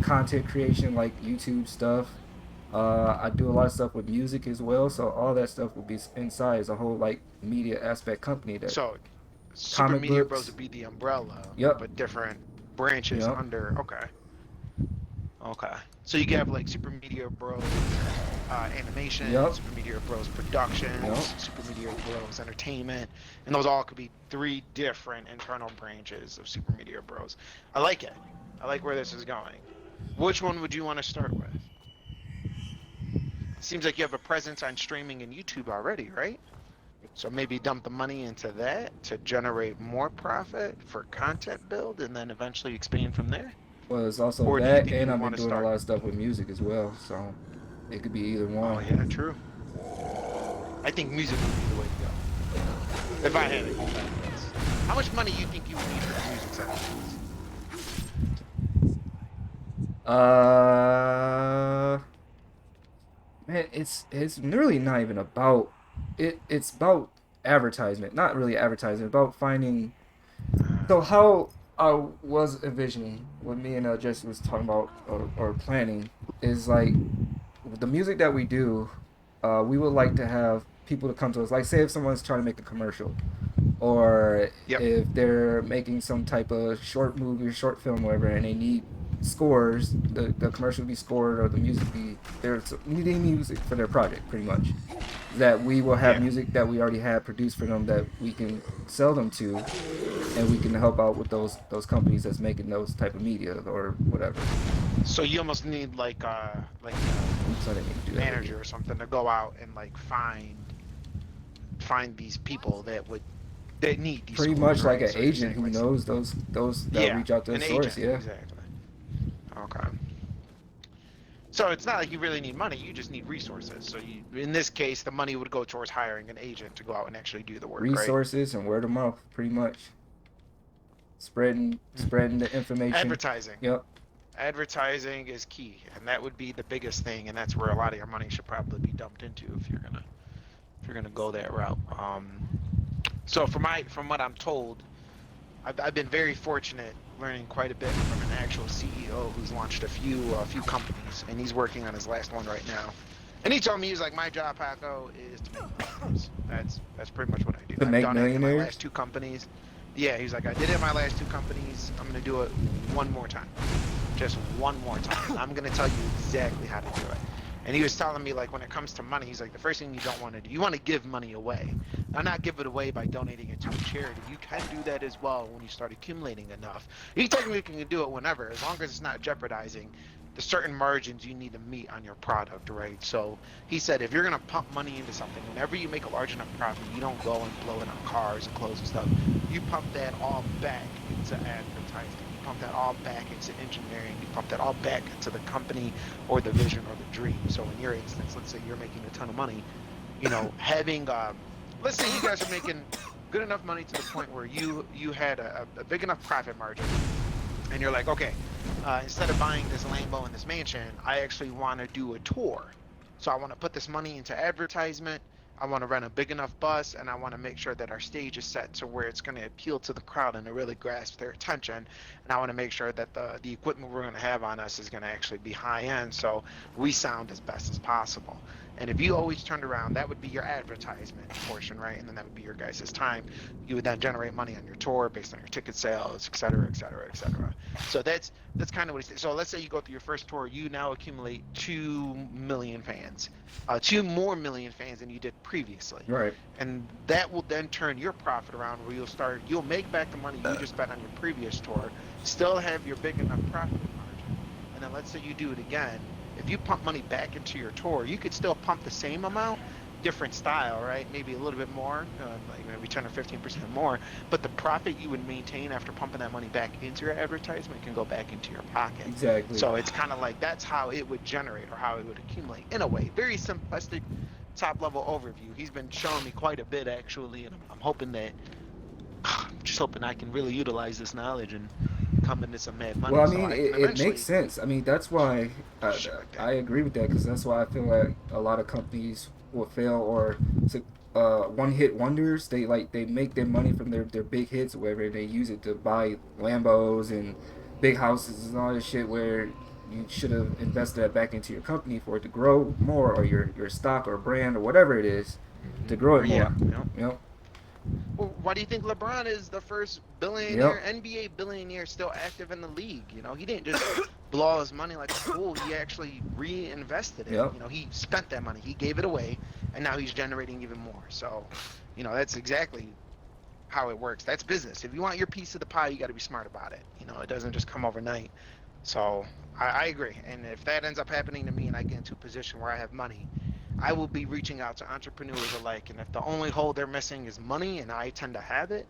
content creation like YouTube stuff. I do a lot of stuff with music as well, so all that stuff will be inside as a whole like media aspect company that So, Super comic Media Bros books. would be the umbrella, Yep, but different branches yep, under. Okay. Okay. So you could have like Super Media Bros. Animation, yep, Super Media Bros. yep. Productions, Super Media Bros. Entertainment, and those all could be three different internal branches of Super Media Bros. I like it. I like where this is going. Which one would you want to start with? Seems like you have a presence on streaming and YouTube already, right? So maybe dump the money into that to generate more profit for content build and then eventually expand from there? Well, it's also Or do you that, think you and would I've been want to doing a start? lot of stuff with music as well, so it could be either Oh, one. yeah, true. I think music would be the way to go. If I had it. How much money you think you would need for the music sessions? Uh, man, it's really not even about it. It's about advertisement, not really advertising. About finding. So how I was envisioning what me and Jesse was talking about or planning is like the music that we do. We would like to have people to come to us. Like, say if someone's trying to make a commercial, or Yep. if they're making some type of short movie or short film, whatever, and they need scores, the commercial be scored or the music be they're needing music for their project, pretty much. That we will have Yeah. music that we already have produced for them that we can sell them to, and we can help out with those companies that's making those type of media or whatever. So you almost need like Oops, I didn't mean to a do that with you. manager or something to go out and like find these people that need these Pretty scores, much like right? an So you're agent saying who like knows those that yeah, reach out to the an source. agent, Yeah. exactly. Okay. So it's not like you really need money, you just need resources. So in this case, the money would go towards hiring an agent to go out and actually do the work, right? Resources and word of mouth, pretty much. Spreading the information. Advertising. Yep. Advertising is key, and that would be the biggest thing, and that's where a lot of your money should probably be dumped into if you're gonna go that route. So from what I'm told, I've been very fortunate learning quite a bit from an actual CEO who's launched a few companies, and he's working on his last one right now. And he told me, he's like, my job, Paco, is to make millionaires. That's pretty much what I do. To I've make done it in my last millionaires? two companies. Yeah, he's like, I did it in my last two companies. I'm gonna do it one more time, just one more time. I'm gonna tell you exactly how to do it. And he was telling me, like, when it comes to money, he's like, the first thing you don't want to do, you want to give money away. Now, not give it away by donating it to a charity. You can do that as well when you start accumulating enough. You technically can do it whenever, as long as it's not jeopardizing the certain margins you need to meet on your product, right? So he said, if you're going to pump money into something, whenever you make a large enough profit, you don't go and blow it on cars and clothes and stuff. You pump that all back into advertising. You pump that all back into engineering. You pump that all back into the company or the vision or the dream. So in your instance, let's say you're making a ton of money, you know, having, let's say you guys are making good enough money to the point where you had a big enough profit margin, and you're like, okay, instead of buying this Lambo and this mansion, I actually want to do a tour. So I want to put this money into advertisement. I want to rent a big enough bus, and I want to make sure that our stage is set to where it's going to appeal to the crowd and to really grasp their attention. And I want to make sure that the equipment we're going to have on us is going to actually be high end, so we sound as best as possible. And if you always turned around, that would be your advertisement portion, right? And then that would be your guys' time. You would then generate money on your tour based on your ticket sales, et cetera, et cetera, et cetera. So that's kind of what he's. So let's say you go through your first tour, you now accumulate 2 million fans, 2 more million fans than you did previously, Right. and that will then turn your profit around, where you'll make back the money you just spent on your previous tour, still have your big enough profit margin, and then let's say you do it again. If you pump money back into your tour, you could still pump the same amount, different style, right? Maybe a little bit more, like maybe 10 or 15% more, but the profit you would maintain after pumping that money back into your advertisement can go back into your pocket. Exactly. So it's kind of like that's how it would generate, or how it would accumulate, in a way. Very simplistic, top level overview. He's been showing me quite a bit, actually, and I'm hoping that, I'm just hoping I can really utilize this knowledge and come into some mad money, Well, I so mean, I can it makes eventually sense. I mean, that's why shit like that. I agree with that, because that's why I feel like a lot of companies will fail, or to one hit wonders. They make their money from their big hits, or whatever, and they use it to buy Lambos and big houses and all this shit, where you should have invested that back into your company for it to grow more, or your stock or brand or whatever it is, to grow it Yeah, more. yeah. You know? Well, why do you think LeBron is the first Yep. billionaire, NBA billionaire, still active in the league? You know, he didn't just blow all his money like a fool. He actually reinvested it. Yep. You know, he spent that money, he gave it away, and now he's generating even more. So, you know, that's exactly how it works. That's business. If you want your piece of the pie, you got to be smart about it. You know, it doesn't just come overnight. So I agree. And if that ends up happening to me and I get into a position where I have money, I will be reaching out to entrepreneurs alike. And if the only hole they're missing is money, and I tend to have it,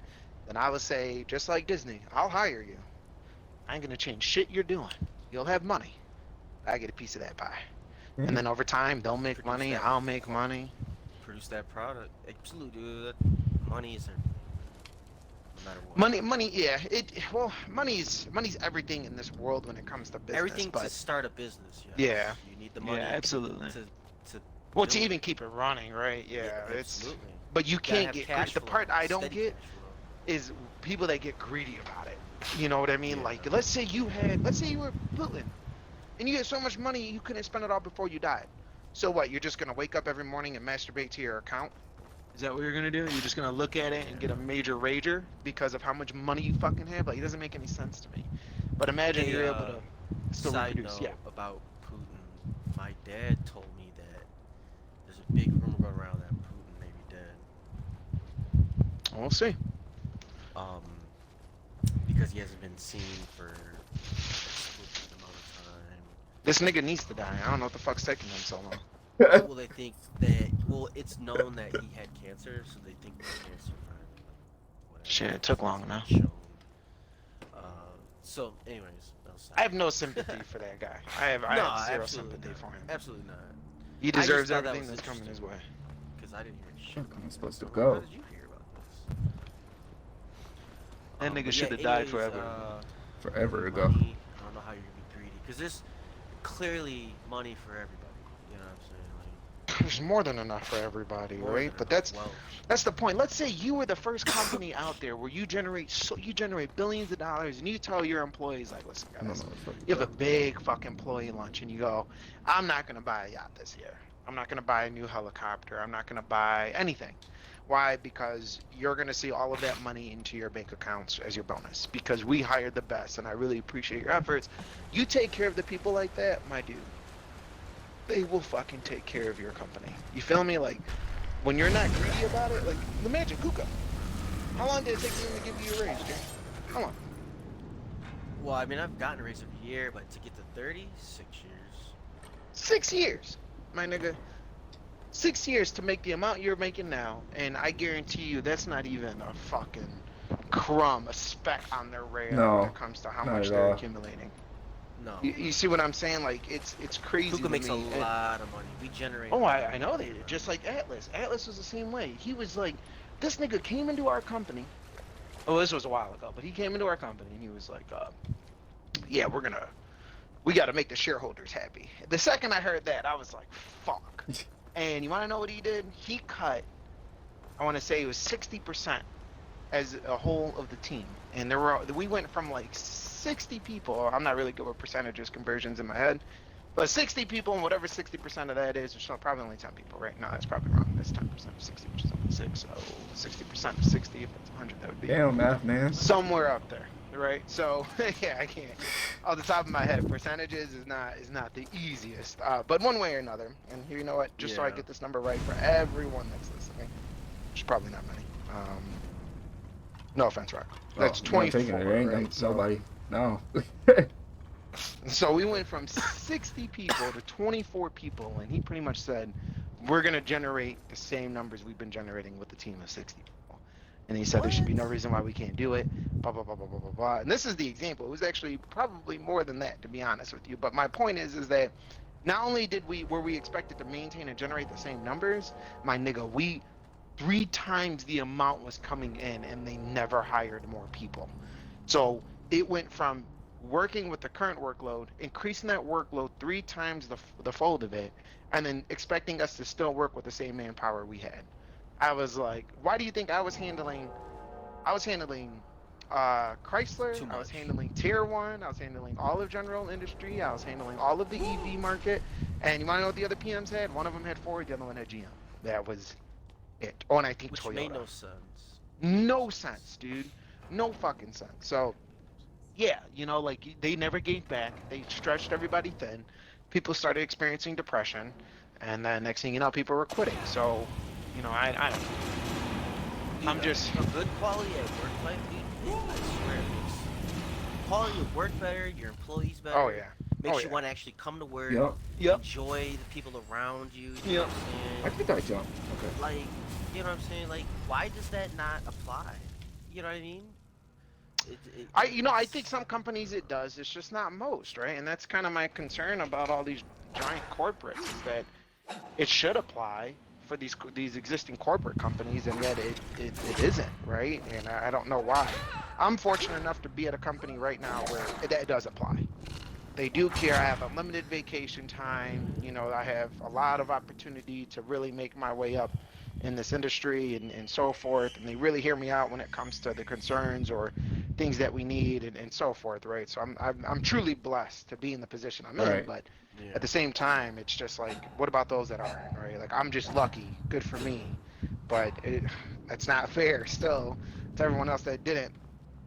then I would say, just like Disney, I'll hire you. I ain't going to change shit you're doing. You'll have money. I get a piece of that pie. And then over time, they'll make Produce money. that, I'll make money. produce that product. Absolutely, dude. Money is everything, no matter what. Money, yeah. Money's everything in this world when it comes to business. Everything to But start a business. Yes. yeah, You need the money. yeah, absolutely. To Well, do to it. even keep it running, right? Yeah, it's. absolutely. But you You gotta can't have get cash the flow, part I don't steady get cash flow. is people that get greedy about it. You know what I mean? Yeah. Like, let's say you were Putin, and you had so much money you couldn't spend it all before you died. So what? You're just gonna wake up every morning and masturbate to your account? Is that what you're gonna do? You're just gonna look at it and get a major rager because of how much money you fucking have? Like, it doesn't make any sense to me. But imagine Hey, you're able to still side reproduce. note Yeah. about Putin. My dad told me that there's a big rumor going around that Putin may be dead. We'll see. Um, because he hasn't been seen for a significant amount of time. This nigga needs to die. I don't know what the fuck's taking him so long. Well, they think that. Well, it's known that he had cancer, so they think the cancer finally, whatever. Shit, it took long enough. Shown. So, anyways, I have no sympathy for that guy. I have zero sympathy for him. Absolutely not. He just deserves thought that everything was that's coming his way. Because I didn't hear shit. Fuck, I'm supposed to How go. did you hear about this? That nigga But should have yeah, died anyways, forever. Forever ago. money, I don't know how you're gonna be greedy, because there's clearly money for everybody. You know what I'm saying? There's more than enough for everybody, More right? than But enough wealth. that's the point. Let's say you were the first company out there where you generate billions of dollars, and you tell your employees like, listen, I don't guys, know what the fuck you you're have a talking about. big fucking employee lunch, and you go, I'm not gonna buy a yacht this year. I'm not gonna buy a new helicopter. I'm not gonna buy anything. Why? Because you're gonna see all of that money into your bank accounts as your bonus. Because we hired the best, and I really appreciate your efforts. You take care of the people like that, my dude. They will fucking take care of your company. You feel me? Like when you're not greedy about it, like imagine Kuka. How long did it take for him to give you a raise, Jay? How long? Well, I mean, I've gotten a raise every year, but to get to 30, 6 years. 6 years, my nigga. 6 years to make the amount you're making now, and I guarantee you that's not even a fucking crumb, a speck on their radar when No, it comes to how not much at they're all. accumulating. No. You see what I'm saying? Like it's crazy Kuka to makes a me. lot of money. We generate. Oh, I know they did. Just like Atlas. Atlas was the same way. He was like, this nigga came into our company. Oh, this was a while ago, but he came into our company and he was like, yeah, we got to make the shareholders happy. The second I heard that, I was like, fuck. And you want to know what he did? He cut, I want to say it was 60% as a whole of the team. And we went from like 60 people. I'm not really good with percentages, conversions in my head. But 60 people, and whatever 60% of that is, or probably only 10 people, right? No, that's probably wrong. That's 10% of 60, which is only 6. So 60% of 60, if that's 100, that would be Damn, math man. somewhere up there, right? So yeah, I can't. Off the top of my head, percentages is not the easiest. But one way or another, and here, you know what? Just so I Yeah. get this number right for everyone that's listening, which is probably not many. No offense, Rock. That's Oh, I'm not taking 24, it. There ain't right? So nobody. No. So we went from 60 people to 24 people, and he pretty much said, we're going to generate the same numbers we've been generating with the team of 60 people. And he said there should be no reason why we can't do it, blah, blah, blah, blah, blah, blah, blah. And this is the example. It was actually probably more than that, to be honest with you. But my point is that not only were we expected to maintain and generate the same numbers, my nigga, we 3 times the amount was coming in, and they never hired more people. So it went from working with the current workload, increasing that workload 3 times the fold of it, and then expecting us to still work with the same manpower we had. I was like, why do you think I was handling? I was handling Chrysler. Too I was much. handling Tier One. I was handling all of general industry. I was handling all of the EV market. And you want to know what the other PMs had? One of them had Ford. The other one had GM. That was it. Oh, and I think Which made Toyota. no sense. No sense, dude. No fucking sense. So yeah, like they never gave back. They stretched everybody thin. People started experiencing depression, and then next thing you know, people were quitting. So, I don't know. Dude, I'm just, a good quality at work life, dude. I swear it makes quality of work better, your employees better. oh yeah, Makes oh you yeah, want to actually come to work, Yep. yep, enjoy the people around you. You know yep. what I I'm saying? think I jumped. Okay. Like, you know what I'm saying? Like, why does that not apply? You know what I mean? I think some companies it does. It's just not most, right? And that's kind of my concern about all these giant corporates is that it should apply for these existing corporate companies, and yet it isn't, right? And I don't know why. I'm fortunate enough to be at a company right now where it does apply. They do care. I have unlimited vacation time. I have a lot of opportunity to really make my way up in this industry and so forth. And they really hear me out when it comes to the concerns or things that we need and so forth, right? So I'm truly blessed to be in the position I'm in, Right. but Yeah. at the same time, it's just like, what about those that aren't, right? Like I'm just lucky, good for me, but it's not fair still to everyone else that didn't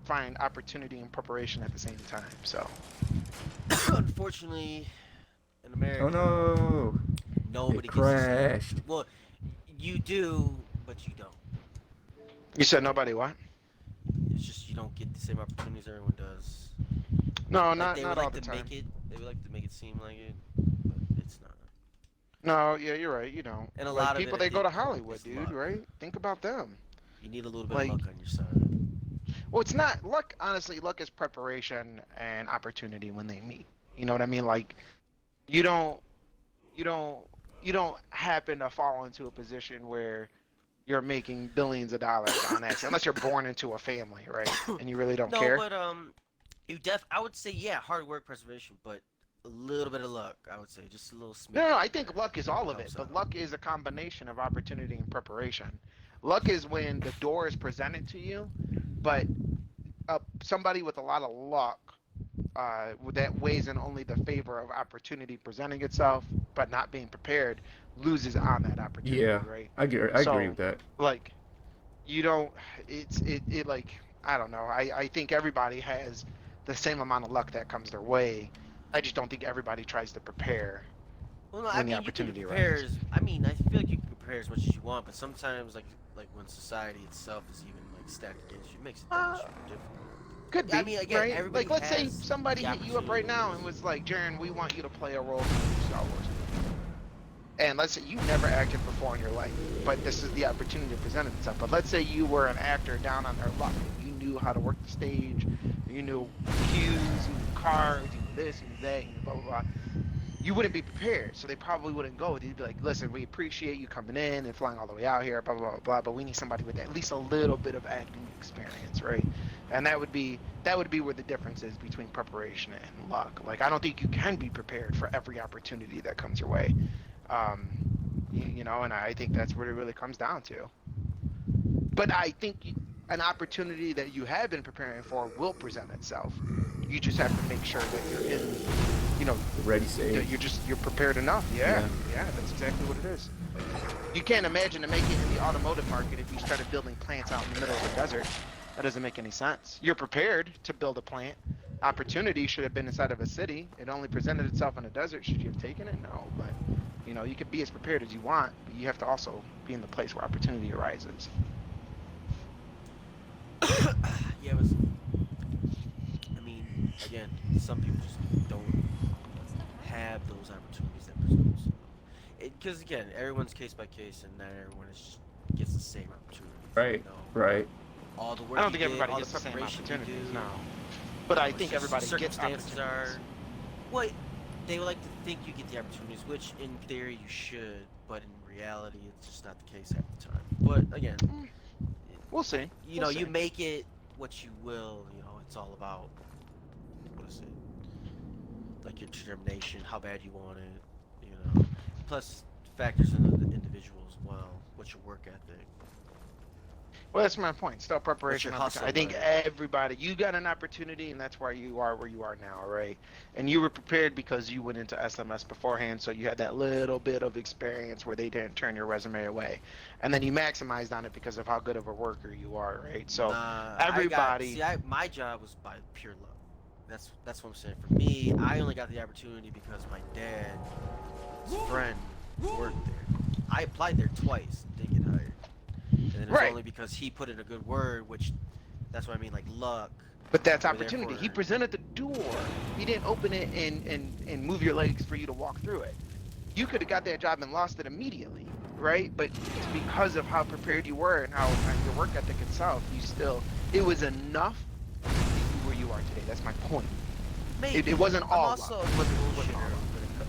find opportunity and preparation at the same time. So. Unfortunately, in Oh America, no. It nobody gets the same. crashed. Well, you do, but you don't. You said nobody what? It's just you don't get the same opportunities everyone does. No, Like not they would not all like the to time. make it. They would like to make it seem like it, but it's not. No, yeah, you're right. And a Like lot of it, people I they go think, to Hollywood, is dude, luck. right? Think about them. You need a little bit of Like, luck on your side. well, it's not luck. Honestly, luck is preparation and opportunity when they meet. You know what I mean? Like, you don't, you don't, you don't happen to fall into a position where you're making billions of dollars on accident, unless you're born into a family, right? And you really don't No, care. but I would say yeah, hard work, preservation, but a little bit of luck, I would say, just a little No, smidge. no, I think luck is all of it, Helps but out. luck is a combination of opportunity and preparation. Luck is when the door is presented to you, but somebody with a lot of luck that weighs in only the favor of opportunity presenting itself, but not being prepared, loses on that opportunity, Yeah, right? I agree So, with that. like, you don't, it like, I don't know. I think everybody has the same amount of luck that comes their way. I just don't think everybody tries to prepare Well, no, I when the mean, you can opportunity prepare arises. as. I mean, I feel like you can prepare as much as you want, but sometimes, like when society itself is even like stacked against you, it makes it that Uh, much more difficult. Could I be, mean, again, right? everybody Like, let's say has somebody the hit you up right now opportunities. and was like, Jaren, we want you to play a role in the new Star Wars movie. And let's say you never acted before in your life, but this is the opportunity to present itself. But let's say you were an actor down on their luck and you knew how to work the stage, you knew cues, you knew cards, you knew this, you knew that, you knew blah, blah, blah. You wouldn't be prepared, so they probably wouldn't go. They'd be like, listen, we appreciate you coming in and flying all the way out here, blah, blah, blah, blah, but we need somebody with at least a little bit of acting experience, right? And that would be where the difference is between preparation and luck. Like, I don't think you can be prepared for every opportunity that comes your way. Um, and I think that's what it really comes down to. But I think an opportunity that you have been preparing for will present itself. You just have to make sure that you're in, you know, The ready that stage. you're prepared enough. Yeah, Yeah. yeah, that's exactly what it is. You can't imagine to make it in the automotive market if you started building plants out in the middle of the desert. That doesn't make any sense. You're prepared to build a plant. Opportunity should have been inside of a city. It only presented itself in a desert. Should you have taken it? No, but you could be as prepared as you want, but you have to also be in the place where opportunity arises. Yeah, but I mean, again, some people just don't have those opportunities that present themselves. Because again, everyone's case by case, and not everyone gets the same opportunities. Right. Right. All the I work don't you think did, everybody all the gets the same preparation you opportunities, do. no. But I It's think just everybody gets circumstances are. opportunities. Well, they would like to think you get the opportunities, which in theory you should, but in reality, it's just not the case half the time. But again, Mm, we'll see. We'll you see. make it what you will. It's all about what is it? Like your determination, how bad you want it. Plus factors in the individual as well. What's your work ethic? Well, that's my point. Still What's your preparation. hustle I think like? everybody, you got an opportunity, and that's where you are now, right? And you were prepared because you went into SMS beforehand, so you had that little bit of experience where they didn't turn your resume away, and then you maximized on it because of how good of a worker you are, right? So Nah, everybody, my job was by pure luck. That's what I'm saying. For me, I only got the opportunity because my dad's friend worked there. I applied there twice, didn't get hired, and then it was right? only because he put in a good word, which that's what I mean, like luck. But that's Where opportunity. therefore, He presented the door. He didn't open it and move your legs for you to walk through it. You could have got that job and lost it immediately, right? But it's because of how prepared you were and how your work ethic itself, it was enough to get you where you are today. That's my point. maybe It wasn't I'm all also luck. a It bullshitter wasn't all luck.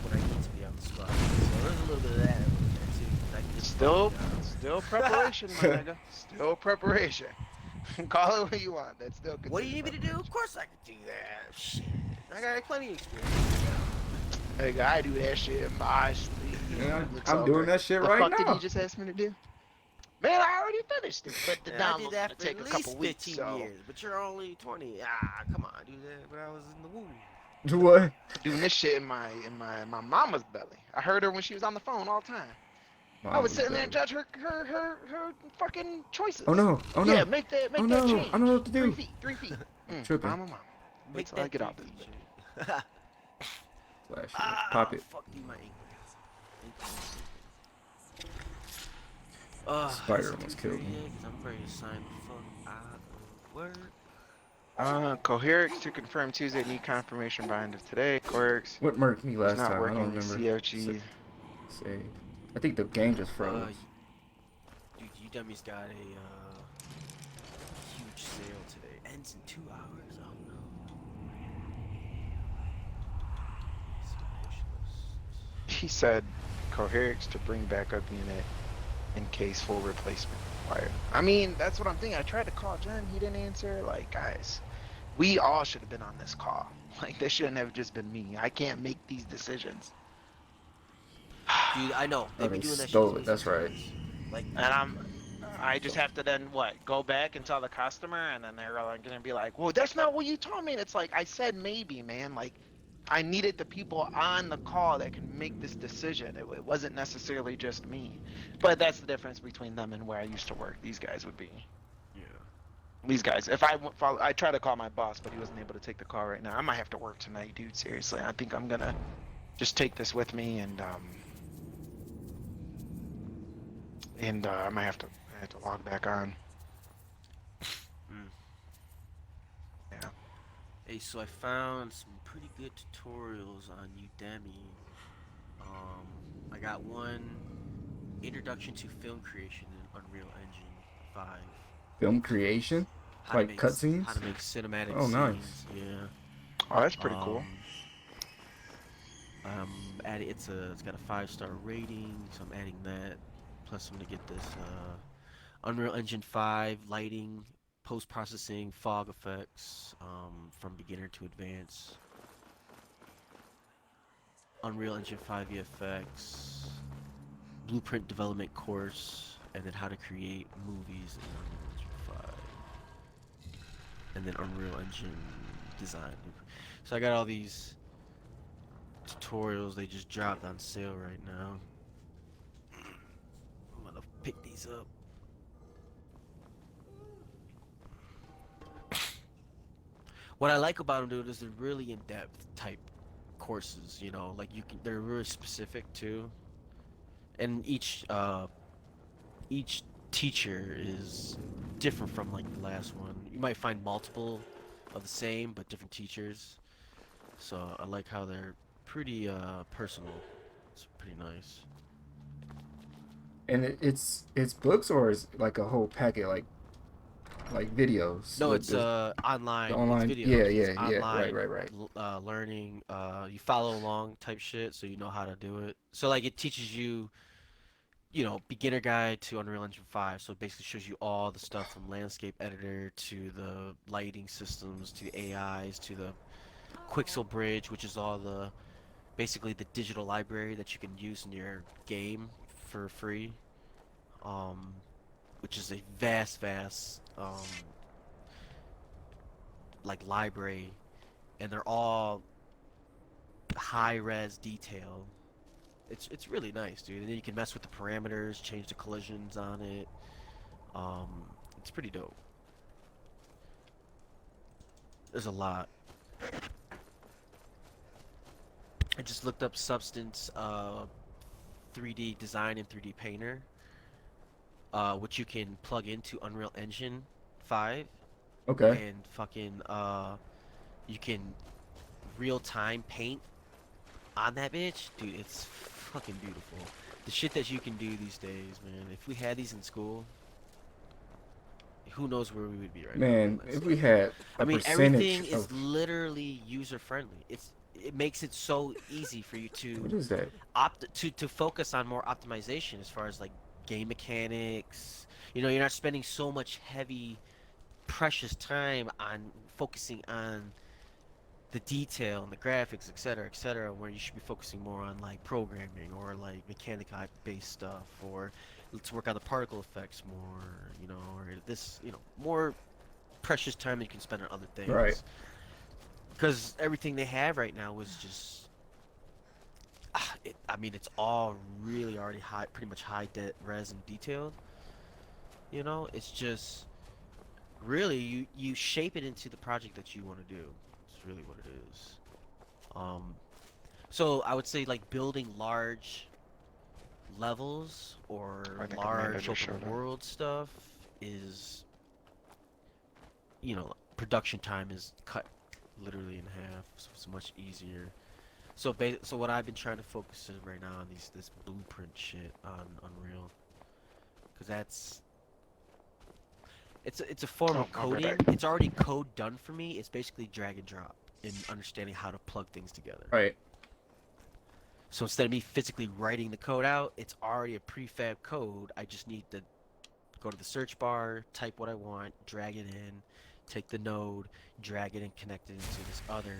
when I need to be on the spot. So there's a little bit of that too. I can just Still, fuck jobs. still preparation, my nigga. Still preparation. Call it what you want. That's still What do you considered need me to do? Of preparation. course I could do that. Shit, I got plenty of experience. Nigga, I do that shit in my sleep. Yeah, It's I'm over. doing that shit The right fuck did you now. just ask me to do? Man, I already finished it, but the And I did download's that gonna for take at a couple least weeks, 15 so years, but you're only 20. Ah, come on, do that when I was in the womb. What? doing this shit in my mama's belly. I heard her when she was on the phone all the time. I was Mama's sitting there and belly. judge her fucking Oh choices. no! Oh Yeah, no! make that Oh make that no! I don't know change. what to 3 do. feet, 3 feet. Tripping. Mama. Wait Make till I that get 3 out this feet bitch. shit. Flash it. Ah, Pop it. fuck you, my ankle. Is Spider it almost 2:30 killed me. yet? 'Cause I'm ready to sign the fuck out of work. Coherix to confirm Tuesday. Need confirmation by end of today. Coherix What murked me is last not time? I don't working. remember. CFG. Save. I think the game just froze. Dude, Udemy's got a huge sale today. Ends in 2 hours. Oh no. Some push lists. He said Coherix to bring backup unit in case full replacement required. I mean, that's what I'm thinking. I tried to call Jen. He didn't answer. Like, guys, We all should have been on this call. Like, this shouldn't have just been me. I can't make these decisions. Dude, I know Oh, they've been they doing that shit to stole me it. That's right. sometimes. Like, And I just have to then what? Go back and tell the customer, and then they're like gonna be like, "Well, that's not what you told me." And it's like I said, maybe, man. Like, I needed the people on the call that can make this decision. It wasn't necessarily just me. But that's the difference between them and where I used to work. These guys would be. yeah. These guys. If I follow, I tried to call my boss, but he wasn't able to take the call right now. I might have to work tonight, dude. Seriously, I think I'm gonna just take this with me, and I have to log back on. Mm. Yeah. Hey, so I found some pretty good tutorials on Udemy. I got one introduction to film creation in Unreal Engine 5. Film creation, How to like make how cutscenes. to make cinematic Oh, nice. scenes. Yeah. Oh, that's pretty cool. Um, adding it's got a 5-star rating, so I'm adding that. Plus, I'm gonna get this Unreal Engine 5 lighting, post processing, fog effects, from beginner to advanced. Unreal Engine 5 VFX, blueprint development course, and then how to create movies in Unreal Engine 5, and then Unreal Engine design. So I got all these tutorials. They just dropped on sale right now. I'm gonna pick these up. What I like about them, dude, is they're really in-depth type courses. You know, like they're really specific too. And each teacher is different from like the last one. You might find multiple of the same, but different teachers. So I like how they're pretty personal. It's pretty nice. And it's books or is like a whole packet like videos No, with it's the online. It's online. Yeah, videos. It's yeah, yeah. Right, online right, right. learning. You follow along type shit, so you know how to do it. So like it teaches you, beginner guide to Unreal Engine 5. So it basically shows you all the stuff from landscape editor to the lighting systems to the AIs to the Quixel Bridge, which is all the basically the digital library that you can use in your game for free. Um, which is a vast like library, and they're all high res detail. It's really nice, dude. And then you can mess with the parameters, change the collisions on it. Um, it's pretty dope. There's a lot. I just looked up Substance 3D design and 3D Painter, which you can plug into Unreal Engine 5 Okay. and fucking you can real time paint on that bitch, dude. It's fucking beautiful. The shit that you can do these days, man. If we had these in school, who knows where we would be right now doing Man, that if stuff. we had I a mean, percentage everything is of literally user friendly. It makes it so easy for you what to is that? to focus on more optimization as far as like game mechanics. You're not spending so much heavy, precious time on focusing on the detail and the graphics, etc., where you should be focusing more on like programming or like mechanic based stuff, or let's work on the particle effects more, or this, more precious time that you can spend on other Right. things. Because everything they have right now is just, I mean, it's all really already high, pretty much high res and detailed. It's just really you shape it into the project that you want to do. It's really what it is. Um, so I would say like building large levels or I think Amanda large just showed open up. world stuff is, production time is cut literally in half, so it's much easier. So what I've been trying to focus on right now on this blueprint shit on Unreal, because it's a form Oh, of I'll be coding. back. It's already code done for me. It's basically drag and drop in understanding how to plug things together. Right. So instead of me physically writing the code out, it's already a prefab code. I just need to go to the search bar, type what I want, drag it in, take the node, drag it, and connect it into this other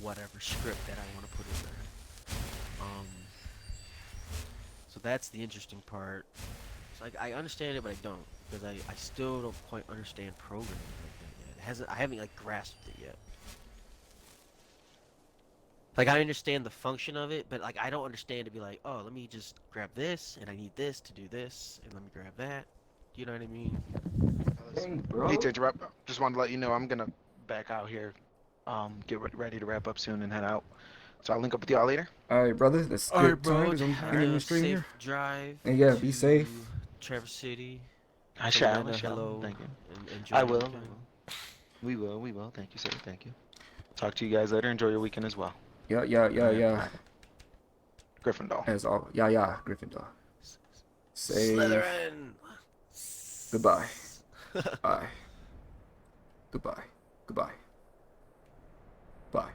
whatever script that I want to put in there. So that's the interesting part. So I understand it, but I don't, because I still don't quite understand programming like that yet. I haven't like grasped it yet. Like I understand the function of it, but like I don't understand to be like, oh, let me just grab this, and I need this to do this, and let me grab that. You know what I mean? Hey, Hate to bro. interrupt. Just wanted to let you know I'm gonna back out here. Get ready to wrap up soon and head out. So I'll link up with y'all later. All right, brother. That's a All right, good bro. time because I'm Have ending the a stream safe here. drive And yeah, be to safe. Traverse City. I Tell shall. I Amanda shall. hello Thank you. and enjoy I your will. I weekend. will. We will. We will. Thank you, sir. Thank you. Talk to you guys later. Enjoy your weekend as well. Yeah, yeah, All yeah, right. yeah. Gryffindor. As all, yeah, yeah, Gryffindor. Safe. Slytherin. Goodbye. Bye. Goodbye. Goodbye. Bye.